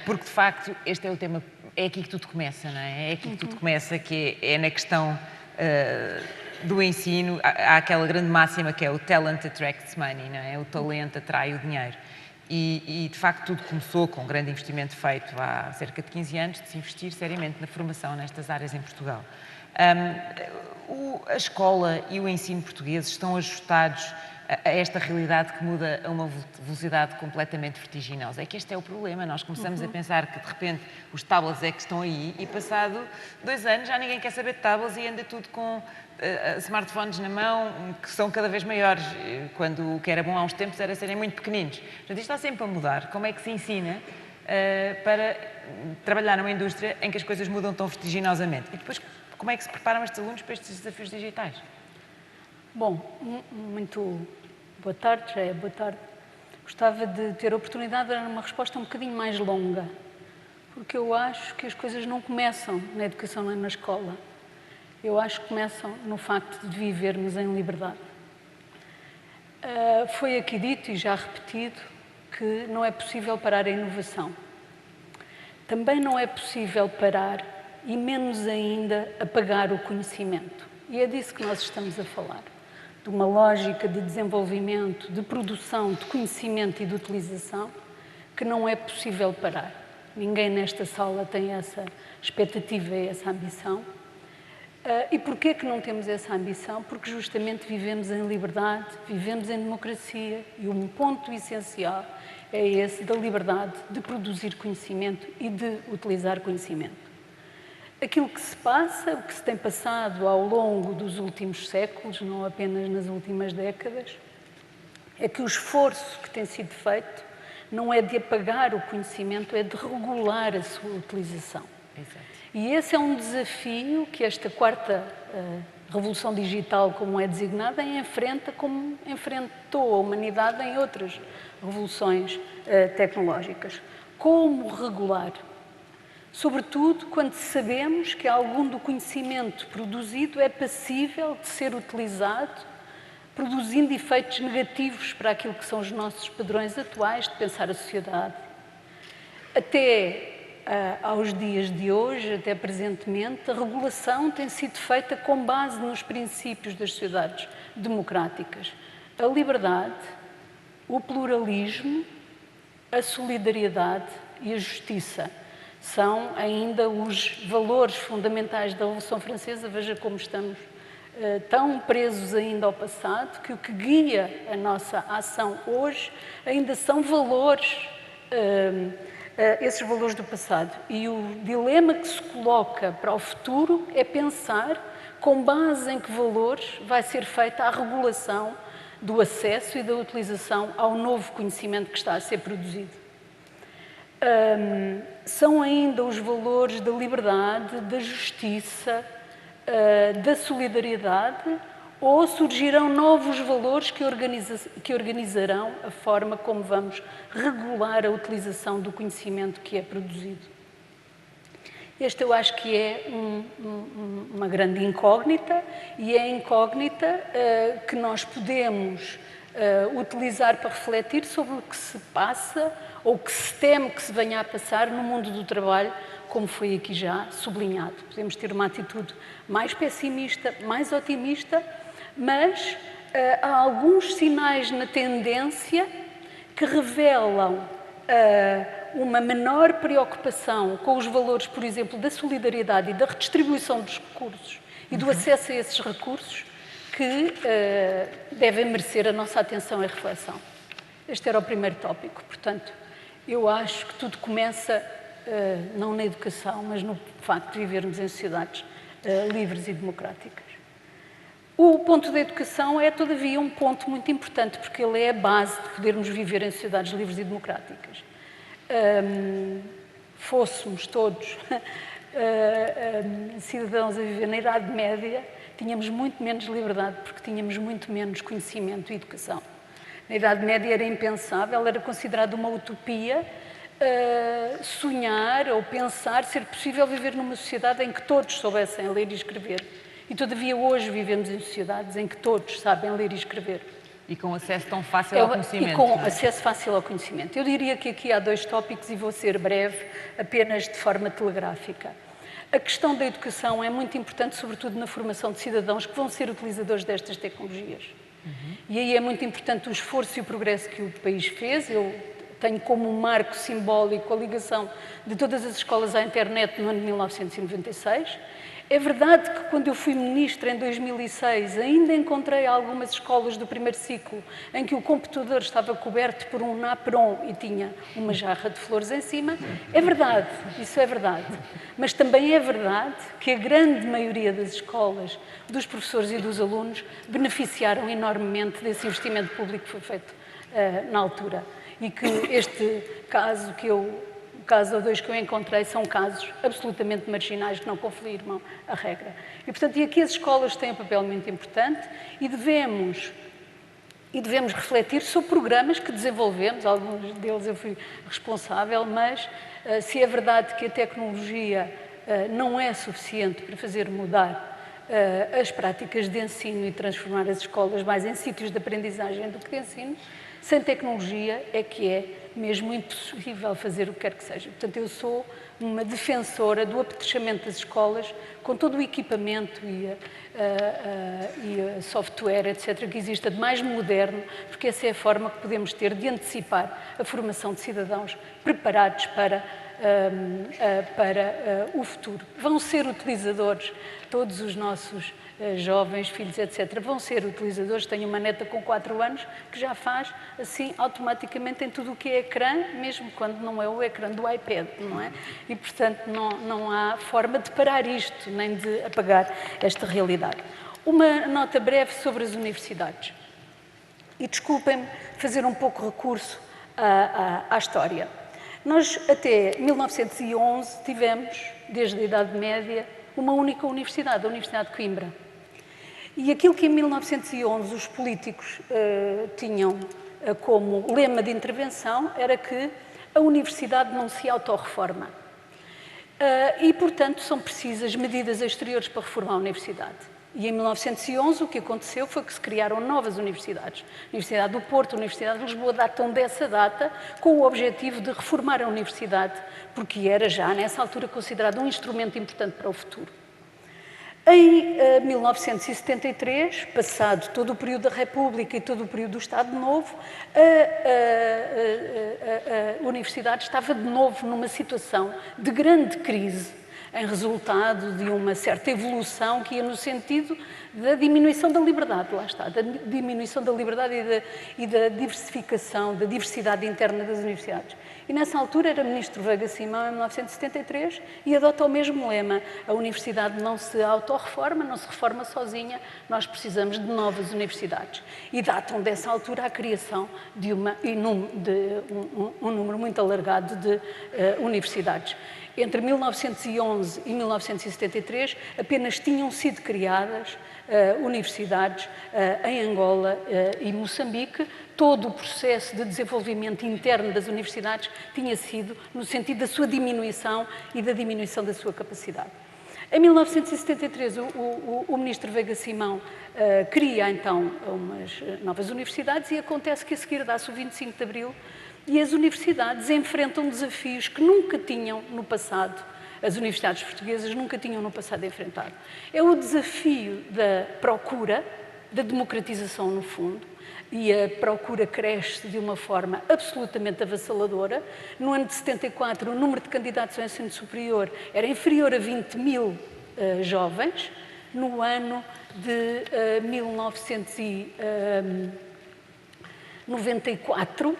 porque, de facto, este é o tema, é aqui que tudo começa, não é? É aqui que tudo começa, que é na questão do ensino. Há aquela grande máxima que é o talent attracts money, não é? O talento atrai o dinheiro. E, de facto, tudo começou com um grande investimento feito há cerca de 15 anos de se investir seriamente na formação nestas áreas em Portugal. A escola e o ensino portugueses estão ajustados a esta realidade que muda a uma velocidade completamente vertiginosa. É que este é o problema. Nós começamos a pensar que, de repente, os tablets é que estão aí e, passado 2 anos, já ninguém quer saber de tablets e anda tudo com smartphones na mão, que são cada vez maiores, quando o que era bom há uns tempos era serem muito pequeninos. Portanto, isto está sempre a mudar. Como é que se ensina para trabalhar numa indústria em que as coisas mudam tão vertiginosamente? E depois, como é que se preparam estes alunos para estes desafios digitais? Bom, muito boa tarde, já é boa tarde. Gostava de ter a oportunidade de dar uma resposta um bocadinho mais longa, porque eu acho que as coisas não começam na educação nem na escola. Eu acho que começam no facto de vivermos em liberdade. Foi aqui dito e já repetido que não é possível parar a inovação. Também não é possível parar, e menos ainda, apagar o conhecimento. E é disso que nós estamos a falar. De uma lógica de desenvolvimento, de produção, de conhecimento e de utilização que não é possível parar. Ninguém nesta sala tem essa expectativa e essa ambição. E porquê que não temos essa ambição? Porque justamente vivemos em liberdade, vivemos em democracia e um ponto essencial é esse da liberdade de produzir conhecimento e de utilizar conhecimento. Aquilo que se passa, o que se tem passado ao longo dos últimos séculos, não apenas nas últimas décadas, é que o esforço que tem sido feito não é de apagar o conhecimento, é de regular a sua utilização. Exato. E esse é um desafio que esta 4ª revolução digital, como é designada, enfrenta como enfrentou a humanidade em outras revoluções tecnológicas. Como regular? Sobretudo quando sabemos que algum do conhecimento produzido é passível de ser utilizado, produzindo efeitos negativos para aquilo que são os nossos padrões atuais de pensar a sociedade. Até aos dias de hoje, até presentemente, a regulação tem sido feita com base nos princípios das sociedades democráticas. A liberdade, o pluralismo, a solidariedade e a justiça são ainda os valores fundamentais da Revolução Francesa. Veja como estamos tão presos ainda ao passado, que o que guia a nossa ação hoje ainda são valores, esses valores do passado. E o dilema que se coloca para o futuro é pensar com base em que valores vai ser feita a regulação do acesso e da utilização ao novo conhecimento que está a ser produzido. São ainda os valores da liberdade, da justiça, da solidariedade, ou surgirão novos valores que organizarão a forma como vamos regular a utilização do conhecimento que é produzido? Este eu acho que é uma grande incógnita, e é a incógnita que nós podemos utilizar para refletir sobre o que se passa ou que se teme que se venha a passar no mundo do trabalho, como foi aqui já sublinhado. Podemos ter uma atitude mais pessimista, mais otimista, mas há alguns sinais na tendência que revelam uma menor preocupação com os valores, por exemplo, da solidariedade e da redistribuição dos recursos e do acesso a esses recursos, que devem merecer a nossa atenção e reflexão. Este era o primeiro tópico. Portanto, eu acho que tudo começa não na educação, mas no facto de vivermos em sociedades livres e democráticas. O ponto da educação é, todavia, um ponto muito importante, porque ele é a base de podermos viver em sociedades livres e democráticas. Fôssemos todos cidadãos a viver na Idade Média, tínhamos muito menos liberdade, porque tínhamos muito menos conhecimento e educação. Na Idade Média era impensável, era considerado uma utopia sonhar ou pensar ser possível viver numa sociedade em que todos soubessem ler e escrever. E, todavia, hoje vivemos em sociedades em que todos sabem ler e escrever. E com acesso tão fácil ao conhecimento. E com acesso fácil ao conhecimento. Eu diria que aqui há dois tópicos e vou ser breve, apenas de forma telegráfica. A questão da educação é muito importante, sobretudo na formação de cidadãos que vão ser utilizadores destas tecnologias. E aí é muito importante o esforço e o progresso que o país fez. Eu tenho como um marco simbólico a ligação de todas as escolas à internet no ano de 1996. É verdade que quando eu fui ministra em 2006 ainda encontrei algumas escolas do primeiro ciclo em que o computador estava coberto por um napron e tinha uma jarra de flores em cima. É verdade, isso é verdade. Mas também é verdade que a grande maioria das escolas, dos professores e dos alunos, beneficiaram enormemente desse investimento público que foi feito na altura. E que este caso caso ou dois que eu encontrei são casos absolutamente marginais que não confirmam a regra. E, portanto, e aqui as escolas têm um papel muito importante e devemos refletir sobre programas que desenvolvemos, alguns deles eu fui responsável, mas se é verdade que a tecnologia não é suficiente para fazer mudar as práticas de ensino e transformar as escolas mais em sítios de aprendizagem do que de ensino, sem tecnologia é que é mesmo impossível fazer o que quer que seja. Portanto, eu sou uma defensora do apetrechamento das escolas com todo o equipamento e software, etc., que exista de mais moderno, porque essa é a forma que podemos ter de antecipar a formação de cidadãos preparados para o futuro. Vão ser utilizadores, todos os nossos jovens, filhos, etc., vão ser utilizadores. Tenho uma neta com 4 anos que já faz assim automaticamente em tudo o que é ecrã, mesmo quando não é o ecrã do iPad, não é? E, portanto, não há forma de parar isto, nem de apagar esta realidade. Uma nota breve sobre as universidades. E desculpem-me fazer um pouco recurso à história. Nós, até 1911, tivemos, desde a Idade Média, uma única universidade, a Universidade de Coimbra. E aquilo que em 1911 os políticos tinham como lema de intervenção era que a universidade não se autorreforma. E, portanto, são precisas medidas exteriores para reformar a universidade. E em 1911 o que aconteceu foi que se criaram novas universidades. A Universidade do Porto, a Universidade de Lisboa datam dessa data com o objetivo de reformar a universidade, porque era já nessa altura considerado um instrumento importante para o futuro. Em 1973, passado todo o período da República e todo o período do Estado Novo, a universidade estava de novo numa situação de grande crise, em resultado de uma certa evolução que ia no sentido da diminuição da liberdade, lá está, da diminuição da liberdade e da diversificação, da diversidade interna das universidades. E nessa altura era ministro Veiga Simão, em 1973, e adota o mesmo lema: a universidade não se autorreforma, não se reforma sozinha, nós precisamos de novas universidades. E datam dessa altura a criação de um número muito alargado de universidades. Entre 1911 e 1973, apenas tinham sido criadas universidades em Angola e Moçambique. Todo o processo de desenvolvimento interno das universidades tinha sido no sentido da sua diminuição e da diminuição da sua capacidade. Em 1973, o ministro Veiga Simão cria, então, umas novas universidades e acontece que a seguir dá-se o 25 de Abril e as universidades enfrentam desafios que nunca tinham no passado, as universidades portuguesas nunca tinham no passado enfrentado. É o desafio da procura, da democratização no fundo, e a procura cresce de uma forma absolutamente avassaladora. No ano de 74, o número de candidatos ao ensino superior era inferior a 20 mil jovens. No ano de 1994,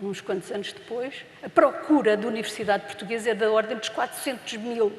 uns quantos anos depois, a procura da universidade portuguesa é da ordem dos 400 mil.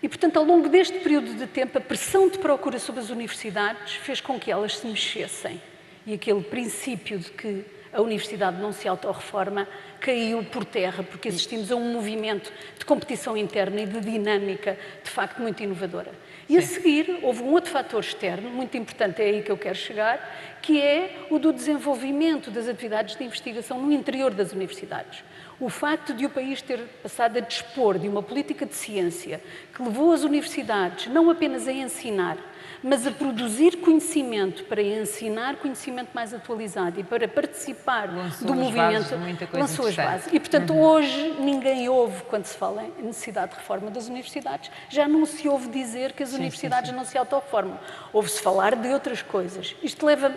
E, portanto, ao longo deste período de tempo, a pressão de procura sobre as universidades fez com que elas se mexessem. E aquele princípio de que a universidade não se autorreforma caiu por terra, porque assistimos a um movimento de competição interna e de dinâmica, de facto, muito inovadora. E a seguir, houve um outro fator externo, muito importante, é aí que eu quero chegar, que é o do desenvolvimento das atividades de investigação no interior das universidades. O facto de o país ter passado a dispor de uma política de ciência que levou as universidades não apenas a ensinar, mas a produzir conhecimento para ensinar conhecimento mais atualizado e para participar do movimento, lançou as bases. E, portanto, hoje ninguém ouve, quando se fala em necessidade de reforma das universidades, já não se ouve dizer que as universidades não se autorreformam. Ouve-se falar de outras coisas. Isto leva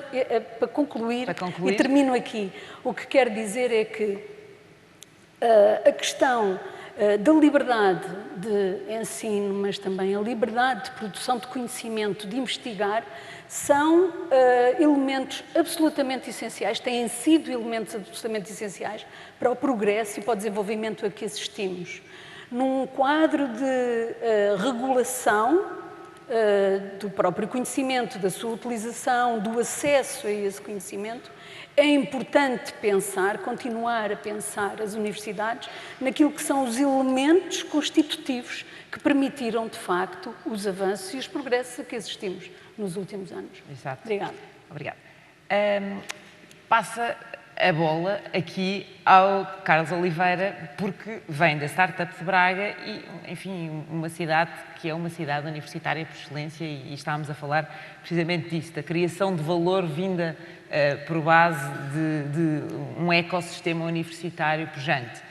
para concluir, e termino aqui. O que quero dizer é que a questão da liberdade de ensino, mas também a liberdade de produção de conhecimento, de investigar, são elementos absolutamente essenciais, têm sido elementos absolutamente essenciais para o progresso e para o desenvolvimento a que assistimos. Num quadro de regulação do próprio conhecimento, da sua utilização, do acesso a esse conhecimento, é importante pensar, continuar a pensar as universidades naquilo que são os elementos constitutivos que permitiram, de facto, os avanços e os progressos a que assistimos nos últimos anos. Exato. Obrigada. Obrigada. Passa a bola aqui ao Carlos Oliveira, porque vem da Startup de Braga e, enfim, uma cidade que é uma cidade universitária por excelência e estávamos a falar precisamente disso, da criação de valor vinda por base de um ecossistema universitário pujante.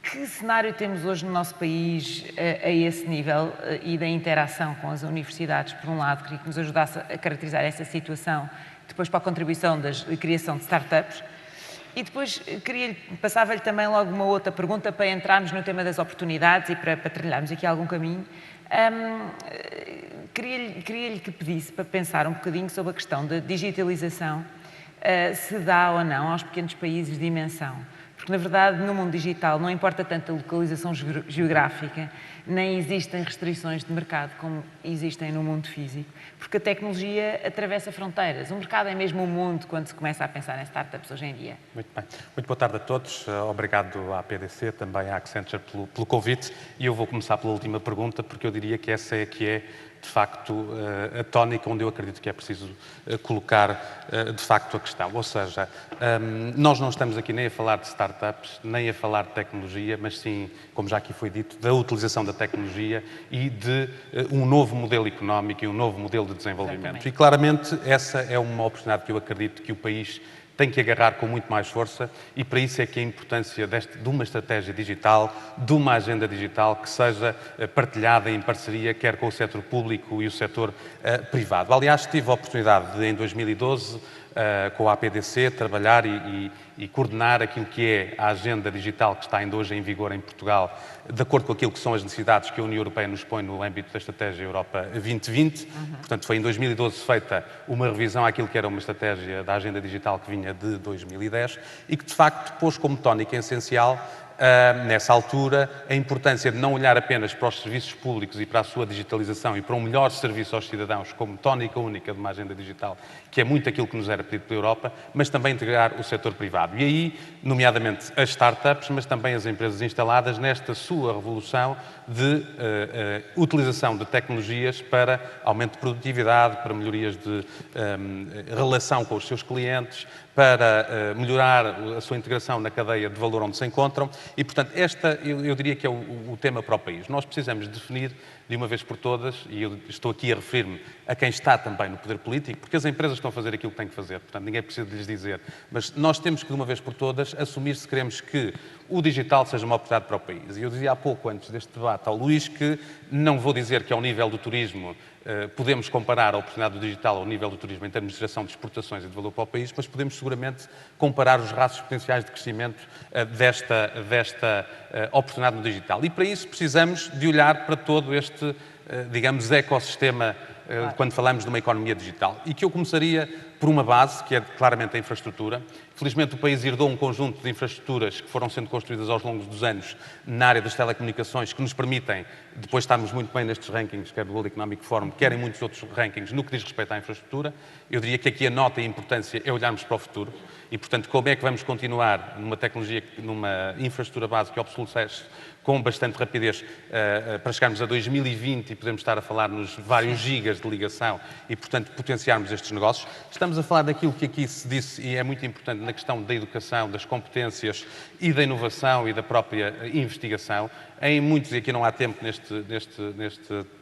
Que cenário temos hoje no nosso país a esse nível e da interação com as universidades, por um lado, queria que nos ajudasse a caracterizar essa situação, depois para a contribuição da criação de startups, e depois passava-lhe também logo uma outra pergunta para entrarmos no tema das oportunidades e para trilharmos aqui algum caminho. Queria-lhe que pedisse para pensar um bocadinho sobre a questão da digitalização, se dá ou não aos pequenos países dimensão. Porque, na verdade, no mundo digital não importa tanto a localização geográfica, nem existem restrições de mercado como existem no mundo físico, porque a tecnologia atravessa fronteiras. O mercado é mesmo o mundo quando se começa a pensar em startups hoje em dia. Muito bem. Muito boa tarde a todos. Obrigado à PDC, também à Accenture pelo convite. E eu vou começar pela última pergunta, porque eu diria que essa é que é, de facto, a tónica onde eu acredito que é preciso colocar, de facto, a questão. Ou seja, nós não estamos aqui nem a falar de startups, nem a falar de tecnologia, mas sim, como já aqui foi dito, da utilização da tecnologia e de um novo modelo económico e um novo modelo de desenvolvimento. Exatamente. E, claramente, essa é uma oportunidade que eu acredito que o país tem que agarrar com muito mais força e para isso é que a importância de uma estratégia digital, de uma agenda digital que seja partilhada em parceria quer com o setor público e o setor privado. Aliás, tive a oportunidade de, em 2012, com a APDC, trabalhar e coordenar aquilo que é a agenda digital que está ainda hoje em vigor em Portugal, de acordo com aquilo que são as necessidades que a União Europeia nos põe no âmbito da Estratégia Europa 2020. Portanto, foi em 2012 feita uma revisão àquilo que era uma estratégia da agenda digital que vinha de 2010 e que, de facto, pôs como tónica essencial, nessa altura, a importância de não olhar apenas para os serviços públicos e para a sua digitalização e para um melhor serviço aos cidadãos como tónica única de uma agenda digital, que é muito aquilo que nos era pedido pela Europa, mas também integrar o setor privado. E aí, nomeadamente as startups, mas também as empresas instaladas nesta sua revolução de utilização de tecnologias para aumento de produtividade, para melhorias de relação com os seus clientes, para melhorar a sua integração na cadeia de valor onde se encontram. E, portanto, eu diria que é o tema para o país. Nós precisamos definir, de uma vez por todas, e eu estou aqui a referir-me a quem está também no poder político, porque as empresas estão a fazer aquilo que têm que fazer, portanto, ninguém precisa de lhes dizer, mas nós temos que, de uma vez por todas, assumir se queremos que o digital seja uma oportunidade para o país. E eu dizia há pouco, antes deste debate, ao Luís, que não vou dizer que ao nível do turismo podemos comparar a oportunidade do digital ao nível do turismo em termos de geração de exportações e de valor para o país, mas podemos seguramente comparar os rastros potenciais de crescimento desta oportunidade no digital. E para isso precisamos de olhar para todo este, digamos, ecossistema quando falamos de uma economia digital. E que eu começaria por uma base, que é claramente a infraestrutura. Felizmente o país herdou um conjunto de infraestruturas que foram sendo construídas ao longo dos anos na área das telecomunicações, que nos permitem depois estarmos muito bem nestes rankings, quer do World Economic Forum, quer em muitos outros rankings, no que diz respeito à infraestrutura. Eu diria que aqui a nota e a importância é olharmos para o futuro e, portanto, como é que vamos continuar numa tecnologia, numa infraestrutura base que obsolescece com bastante rapidez para chegarmos a 2020 e podemos estar a falar nos vários gigas de ligação e, portanto, potenciarmos estes negócios. Estamos a falar daquilo que aqui se disse e é muito importante na questão da educação, das competências e da inovação e da própria investigação. Em muitos, e aqui não há tempo neste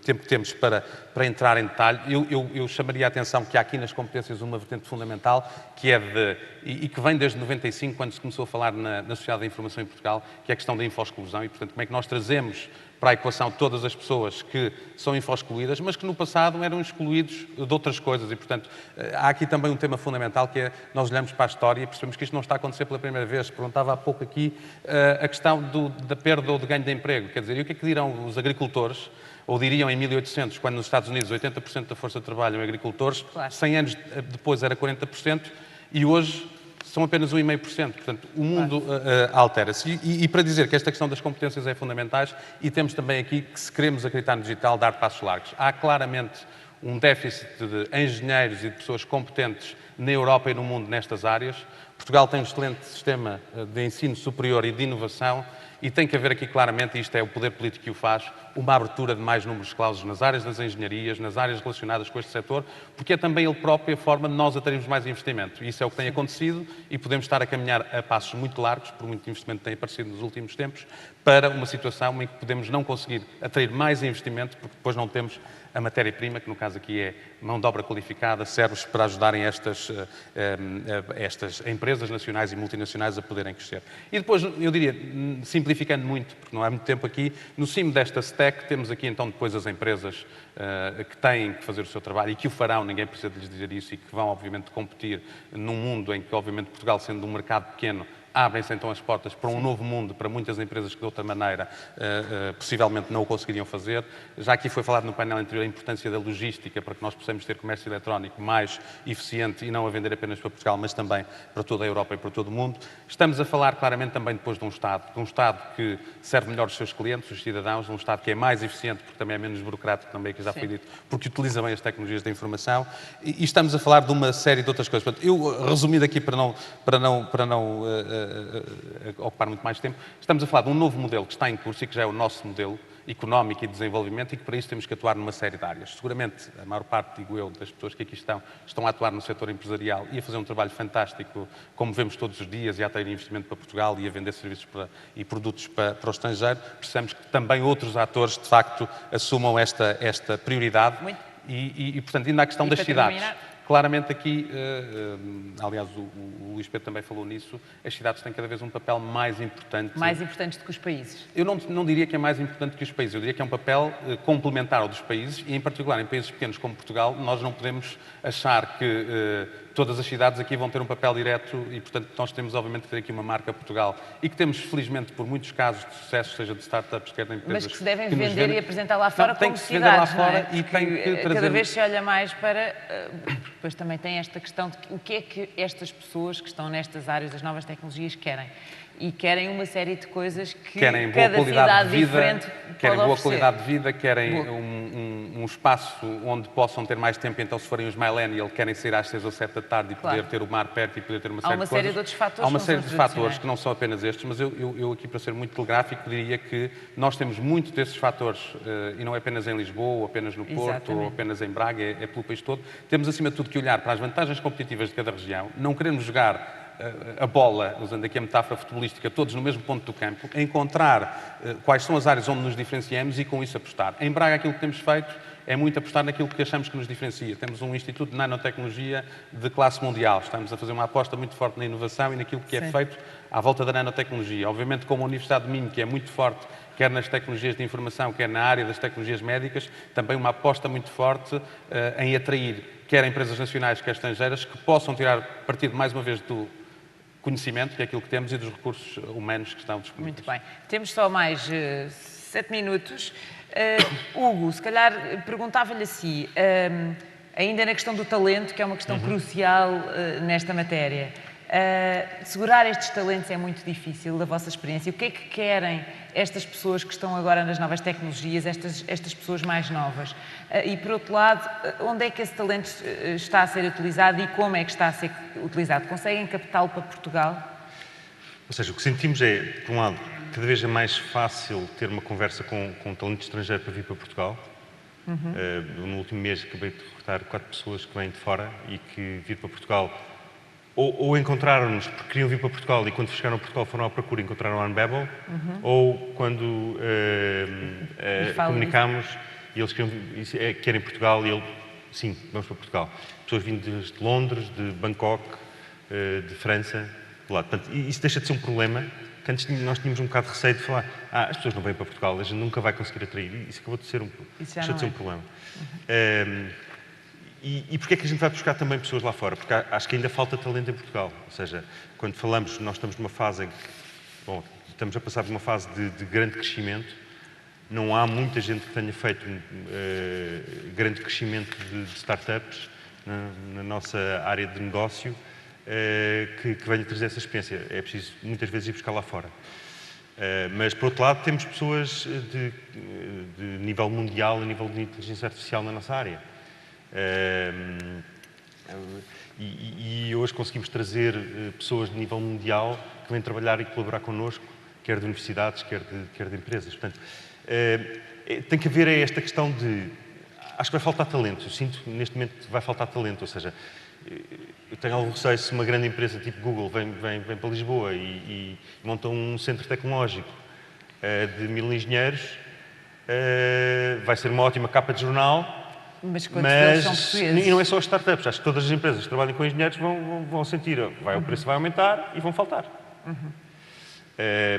tempo que temos para entrar em detalhe, eu chamaria a atenção que há aqui nas competências uma vertente fundamental que é e que vem desde 95, quando se começou a falar na Sociedade da Informação em Portugal, que é a questão da info-exclusão e, portanto, como é que nós trazemos para a equação todas as pessoas que são info-excluídas, mas que no passado eram excluídos de outras coisas e, portanto, há aqui também um tema fundamental que é nós olhamos para a história e percebemos que isto não está a acontecer pela primeira vez. Perguntava há pouco aqui a questão da perda ou de ganho de emprego. Quer dizer, e o que é que dirão os agricultores, ou diriam em 1800, quando nos Estados Unidos 80% da força de trabalho é agricultores, Claro. 100 anos depois era 40% e hoje são apenas 1,5%. Portanto, o mundo altera-se. E para dizer que esta questão das competências é fundamental, e temos também aqui que, se queremos acreditar no digital, dar passos largos. Há claramente um déficit de engenheiros e de pessoas competentes na Europa e no mundo nestas áreas. Portugal tem um excelente sistema de ensino superior e de inovação e tem que haver aqui claramente, e isto é o poder político que o faz, uma abertura de mais números de cláusulas nas áreas das engenharias, nas áreas relacionadas com este setor, porque é também ele próprio a forma de nós atrairmos mais investimento. E isso é o que tem acontecido e podemos estar a caminhar a passos muito largos, por muito investimento que tem aparecido nos últimos tempos, para uma situação em que podemos não conseguir atrair mais investimento, porque depois não temos a matéria-prima, que no caso aqui é mão de obra qualificada, serve para ajudarem estas empresas nacionais e multinacionais a poderem crescer. E depois, eu diria, simplificando muito, porque não há muito tempo aqui, no cimo desta stack temos aqui então depois as empresas que têm que fazer o seu trabalho e que o farão, ninguém precisa de lhes dizer isso, e que vão obviamente competir num mundo em que obviamente Portugal, sendo um mercado pequeno, abrem-se então as portas para um novo mundo, para muitas empresas que de outra maneira possivelmente não o conseguiriam fazer. Já aqui foi falado no painel anterior a importância da logística para que nós possamos ter comércio eletrónico mais eficiente e não a vender apenas para Portugal, mas também para toda a Europa e para todo o mundo. Estamos a falar claramente também depois de um Estado que serve melhor os seus clientes, os cidadãos, de um Estado que é mais eficiente, porque também é menos burocrático, também, que já foi dito, porque utiliza bem as tecnologias da informação. E estamos a falar de uma série de outras coisas. Portanto, eu, resumindo aqui para não ocupar muito mais tempo, estamos a falar de um novo modelo que está em curso e que já é o nosso modelo económico e de desenvolvimento e que para isso temos que atuar numa série de áreas. Seguramente, a maior parte, digo eu, das pessoas que aqui estão a atuar no setor empresarial e a fazer um trabalho fantástico, como vemos todos os dias, e a atrair investimento para Portugal e a vender serviços e produtos para o estrangeiro. Precisamos que também outros atores, de facto, assumam esta prioridade. E, portanto, ainda a questão das cidades. Claramente aqui, aliás, o Luís Pedro também falou nisso, as cidades têm cada vez um papel mais importante. Mais importante do que os países? Eu não diria que é mais importante que os países, eu diria que é um papel complementar ao dos países e, em particular, em países pequenos como Portugal, nós não podemos achar que todas as cidades aqui vão ter um papel direto e, portanto, nós temos, obviamente, que ter aqui uma marca Portugal e que temos, felizmente, por muitos casos de sucesso, seja de startups, quer de empresas... Mas que se devem vender e apresentar lá fora como cidades, não é? E tem que trazer... Cada vez se olha mais para... Depois também tem esta questão de o que é que estas pessoas que estão nestas áreas das novas tecnologias querem. E querem uma série de coisas que querem boa cada qualidade cidade de vida, diferente querem pode boa oferecer. qualidade de vida, querem um espaço onde possam ter mais tempo. Então, se forem os millennial, querem sair às 6 ou 7 da tarde e poder ter o mar perto e poder ter uma série de coisas. Há uma série de outros fatores. Há uma série de fatores que não são apenas estes, mas eu aqui, para ser muito telegráfico, diria que nós temos muito desses fatores, e não é apenas em Lisboa, ou apenas no Porto, ou apenas em Braga, é pelo país todo. Temos, acima de tudo, que olhar para as vantagens competitivas de cada região, não queremos jogar a bola, usando aqui a metáfora futebolística, todos no mesmo ponto do campo, encontrar quais são as áreas onde nos diferenciamos e com isso apostar. Em Braga aquilo que temos feito é muito apostar naquilo que achamos que nos diferencia. Temos um Instituto de Nanotecnologia de classe mundial. Estamos a fazer uma aposta muito forte na inovação e naquilo que é feito à volta da nanotecnologia. Obviamente, como a Universidade de Minho, que é muito forte, quer nas tecnologias de informação, quer na área das tecnologias médicas, também uma aposta muito forte em atrair quer empresas nacionais, quer estrangeiras, que possam tirar partido, mais uma vez, do conhecimento, que é aquilo que temos, e dos recursos humanos que estão disponíveis. Muito bem. Temos só mais 7 minutos. Hugo, se calhar perguntava-lhe assim, ainda na questão do talento, que é uma questão crucial nesta matéria. Segurar estes talentos é muito difícil, da vossa experiência. O que é que querem estas pessoas que estão agora nas novas tecnologias, estas pessoas mais novas? E, por outro lado, onde é que esse talento está a ser utilizado e como é que está a ser utilizado? Conseguem captá-lo para Portugal? Ou seja, o que sentimos é, por um lado, cada vez é mais fácil ter uma conversa com um talento estrangeiro para vir para Portugal. No último mês acabei de recrutar 4 pessoas que vêm de fora e que vir para Portugal ou encontraram-nos porque queriam vir para Portugal e quando chegaram a Portugal foram à procura e encontraram a Unbabel, ou quando comunicámos e eles querem Portugal e ele, sim, vamos para Portugal. Pessoas vindas de Londres, de Bangkok, de França, de lá. Portanto, isso deixa de ser um problema, que antes nós tínhamos um bocado de receio de falar as pessoas não vêm para Portugal, a gente nunca vai conseguir atrair. Isso acabou de ser um problema. E porquê é que a gente vai buscar também pessoas lá fora? Porque acho que ainda falta talento em Portugal. Ou seja, quando falamos, nós estamos numa fase em que, estamos a passar por uma fase de grande crescimento. Não há muita gente que tenha feito grande crescimento de startups na nossa área de negócio que venha trazer essa experiência. É preciso, muitas vezes, ir buscar lá fora. Mas, por outro lado, temos pessoas de nível mundial, a nível de inteligência artificial na nossa área. E hoje conseguimos trazer pessoas de nível mundial que vêm trabalhar e colaborar connosco, quer de universidades, quer de empresas. Portanto, tem que haver esta questão de... Acho que vai faltar talento. Eu sinto que neste momento vai faltar talento. Ou seja, eu tenho algum receio se uma grande empresa tipo Google vem para Lisboa e monta um centro tecnológico de 1000 engenheiros, vai ser uma ótima capa de jornal. Mas quantos deles são portugueses? E não é só as startups, acho que todas as empresas que trabalham com engenheiros vão sentir, o preço vai aumentar e vão faltar.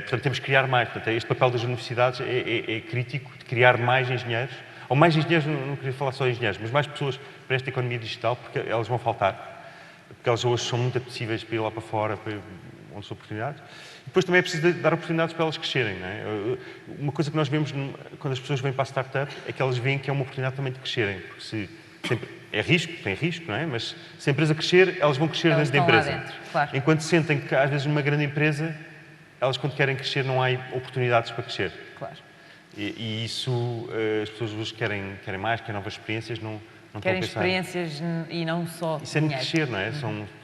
Portanto, temos que criar mais. Portanto, este papel das universidades é crítico, de criar mais engenheiros, ou mais engenheiros, não queria falar só de engenheiros, mas mais pessoas para esta economia digital, porque elas vão faltar. Porque elas hoje são muito apetecíveis para ir lá para fora, onde são oportunidades. Depois também é preciso dar oportunidades para elas crescerem. Não é? Uma coisa que nós vemos quando as pessoas vêm para a startup é que elas veem que é uma oportunidade também de crescerem. Porque tem risco, não é? Mas se a empresa crescer, elas vão crescer dentro da empresa. Lá dentro, claro. Enquanto sentem que, às vezes, numa grande empresa, elas, quando querem crescer, não há oportunidades para crescer. Claro. E isso, as pessoas hoje querem mais, querem novas experiências, não Querem estão a pensar. experiências e não só Isso é muito dinheiro. crescer, não é?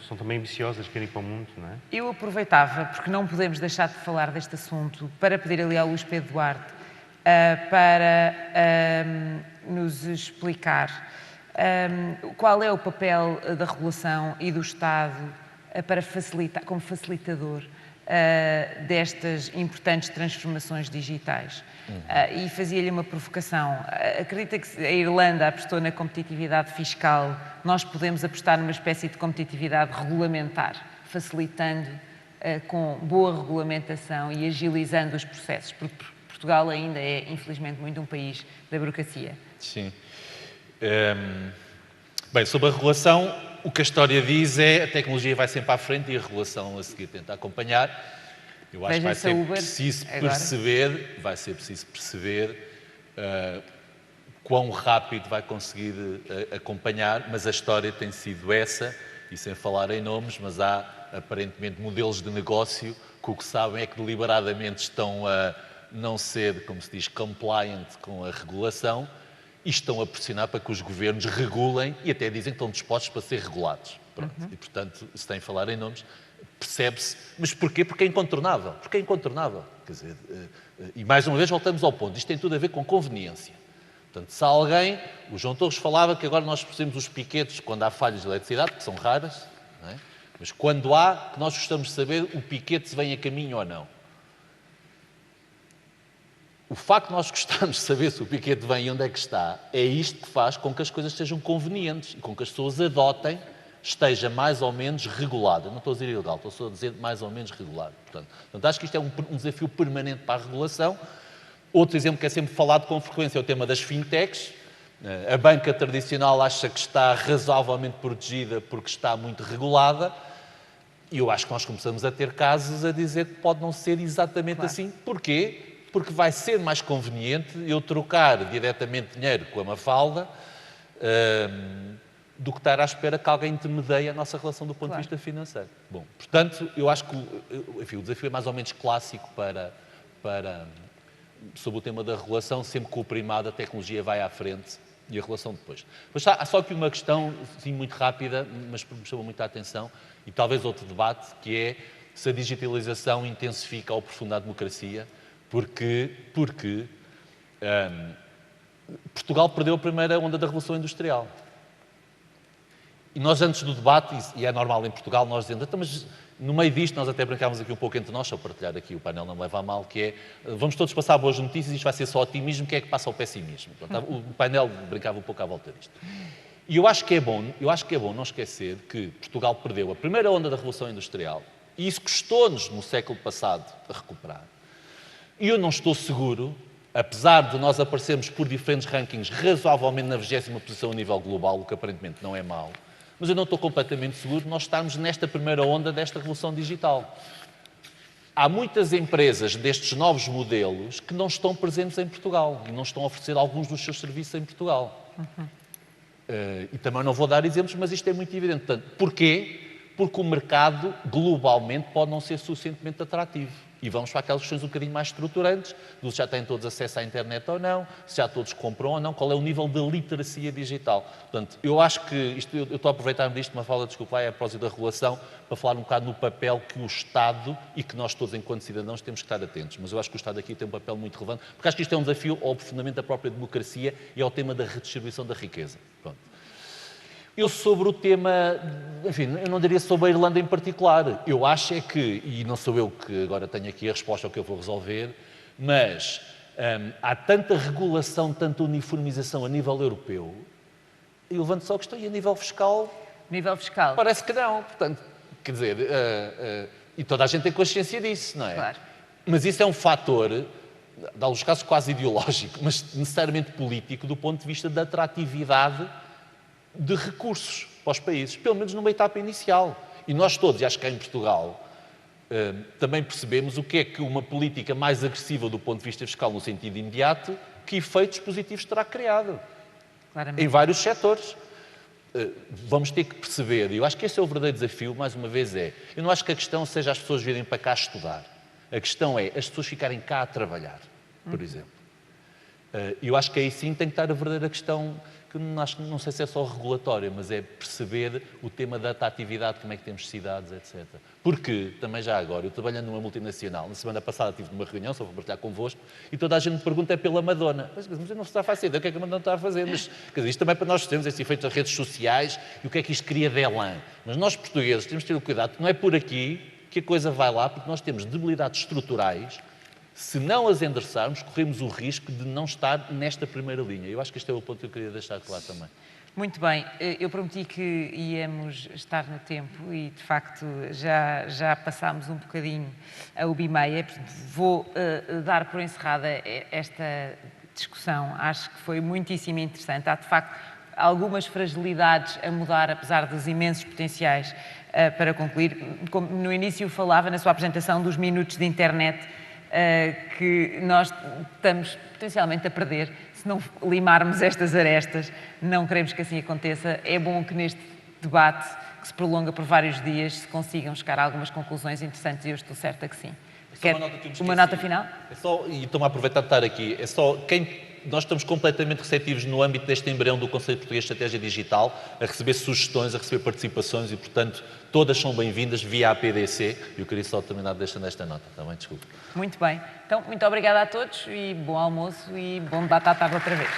São também ambiciosas, querem ir para o mundo, não é? Eu aproveitava, porque não podemos deixar de falar deste assunto, para pedir ali ao Luís Pedro Duarte para nos explicar qual é o papel da regulação e do Estado para facilitar, como facilitador destas importantes transformações digitais. E fazia-lhe uma provocação. Acredita que a Irlanda apostou na competitividade fiscal, nós podemos apostar numa espécie de competitividade regulamentar, facilitando com boa regulamentação e agilizando os processos, porque Portugal ainda é, infelizmente, muito um país da burocracia. Sim. Bem, sobre a regulação, o que a história diz é a tecnologia vai sempre à frente e a regulação a seguir tenta acompanhar. Eu acho que vai ser preciso perceber quão rápido vai conseguir acompanhar, mas a história tem sido essa, e sem falar em nomes, mas há aparentemente modelos de negócio que o que sabem é que deliberadamente estão a não ser, como se diz, compliant com a regulação e estão a pressionar para que os governos regulem e até dizem que estão dispostos para ser regulados. Pronto. E, portanto, se tem a falar em nomes, percebe-se. Mas porquê? Porque é incontornável. Porque é incontornável. Quer dizer, e mais uma vez voltamos ao ponto. Isto tem tudo a ver com conveniência. Portanto, se alguém... O João Torres falava que agora nós precisamos os piquetes quando há falhas de eletricidade, que são raras, não é? Mas quando há, que nós gostamos de saber o piquete se vem a caminho ou não. O facto de nós gostarmos de saber se o piquete vem e onde é que está, é isto que faz com que as coisas sejam convenientes e com que as pessoas adotem, esteja mais ou menos regulada. Não estou a dizer ilegal, estou a dizer mais ou menos regulado. Portanto, acho que isto é um desafio permanente para a regulação. Outro exemplo que é sempre falado com frequência é o tema das fintechs. A banca tradicional acha que está razoavelmente protegida porque está muito regulada. E eu acho que nós começamos a ter casos a dizer que pode não ser exatamente assim. Porquê? Porque vai ser mais conveniente eu trocar diretamente dinheiro com a Mafalda do que estar à espera que alguém intermedie a nossa relação do ponto de vista financeiro. Bom, portanto, eu acho que enfim, o desafio é mais ou menos clássico sobre o tema da regulação, sempre que o primado, a tecnologia vai à frente e a regulação depois. Mas há só aqui uma questão, sim, muito rápida, mas me chamou muita atenção, e talvez outro debate, que é se a digitalização intensifica ou aprofunda a democracia, porque Portugal perdeu a primeira onda da Revolução Industrial. E nós, antes do debate, e é normal em Portugal, nós dizemos, mas no meio disto, nós até brincávamos aqui um pouco entre nós, só partilhar aqui, o painel não me leva a mal, que é, vamos todos passar boas notícias, isto vai ser só otimismo, quem é que passa ao pessimismo? O painel brincava um pouco à volta disto. E eu acho que é bom não esquecer que Portugal perdeu a primeira onda da Revolução Industrial, e isso custou-nos, no século passado, a recuperar. E eu não estou seguro, apesar de nós aparecermos por diferentes rankings razoavelmente na 20ª posição a nível global, o que aparentemente não é mau, mas eu não estou completamente seguro de nós estarmos nesta primeira onda desta revolução digital. Há muitas empresas destes novos modelos que não estão presentes em Portugal e não estão a oferecer alguns dos seus serviços em Portugal. E também não vou dar exemplos, mas isto é muito evidente. Portanto, porquê? Porque o mercado, globalmente, pode não ser suficientemente atrativo. E vamos para aquelas questões um bocadinho mais estruturantes, se já têm todos acesso à internet ou não, se já todos compram ou não, qual é o nível de literacia digital. Portanto, eu acho que, eu estou a aproveitar-me disto, uma fala, desculpa, é a propósito da regulação, para falar um bocado no papel que o Estado e que nós todos, enquanto cidadãos, temos que estar atentos. Mas eu acho que o Estado aqui tem um papel muito relevante, porque acho que isto é um desafio ao aprofundamento da própria democracia e ao tema da redistribuição da riqueza. Pronto. Eu sobre o tema, enfim, eu não diria sobre a Irlanda em particular. Eu acho é que, e não sou eu que agora tenho aqui a resposta ao que eu vou resolver, mas há tanta regulação, tanta uniformização a nível europeu, e levanto só a questão, e a nível fiscal? Nível fiscal? Parece que não. Portanto, quer dizer, e toda a gente tem consciência disso, não é? Claro. Mas isso é um fator, em alguns casos quase ideológico, mas necessariamente político, do ponto de vista da atratividade de recursos para os países, pelo menos numa etapa inicial. E nós todos, e acho que cá em Portugal, também percebemos o que é que uma política mais agressiva do ponto de vista fiscal no sentido imediato, que efeitos positivos terá criado Claramente. em vários setores. Vamos ter que perceber, e eu acho que esse é o verdadeiro desafio, mais uma vez eu não acho que a questão seja as pessoas virem para cá estudar. A questão é as pessoas ficarem cá a trabalhar, por exemplo. Eu acho que aí sim tem que estar a verdadeira questão, que não sei se é só regulatória, mas é perceber o tema da atratividade, como é que temos cidades, etc. Porque, também já agora, eu trabalhando numa multinacional, na semana passada estive numa reunião, só vou partilhar convosco, e toda a gente me pergunta pela Madonna. Mas eu não está a fazer, o que é que a Madonna está a fazer? Mas, quer dizer, isto também para nós temos esse efeito das redes sociais e o que é que isto cria de elan. Mas nós, portugueses, temos de ter o cuidado, que não é por aqui que a coisa vai lá, porque nós temos debilidades estruturais. Se não as endereçarmos, corremos o risco de não estar nesta primeira linha. Eu acho que este é o ponto que eu queria deixar claro também. Muito bem, eu prometi que íamos estar no tempo e, de facto, já passámos um bocadinho a 1h30. Vou dar por encerrada esta discussão. Acho que foi muitíssimo interessante. Há, de facto, algumas fragilidades a mudar, apesar dos imensos potenciais para concluir. Como no início falava, na sua apresentação, dos minutos de internet, que nós estamos potencialmente a perder se não limarmos estas arestas. Não queremos que assim aconteça. É bom que neste debate, que se prolonga por vários dias, se consigam chegar a algumas conclusões interessantes e eu estou certa que sim. Uma nota final? E estou-me a aproveitar de estar aqui. Nós estamos completamente receptivos no âmbito deste embrião do Conselho Português de Estratégia Digital a receber sugestões, a receber participações e, portanto, todas são bem-vindas via APDC. Eu queria só terminar deixando esta nota. Também, desculpe. Muito bem. Então, muito obrigada a todos e bom almoço e bom debate à tarde outra vez.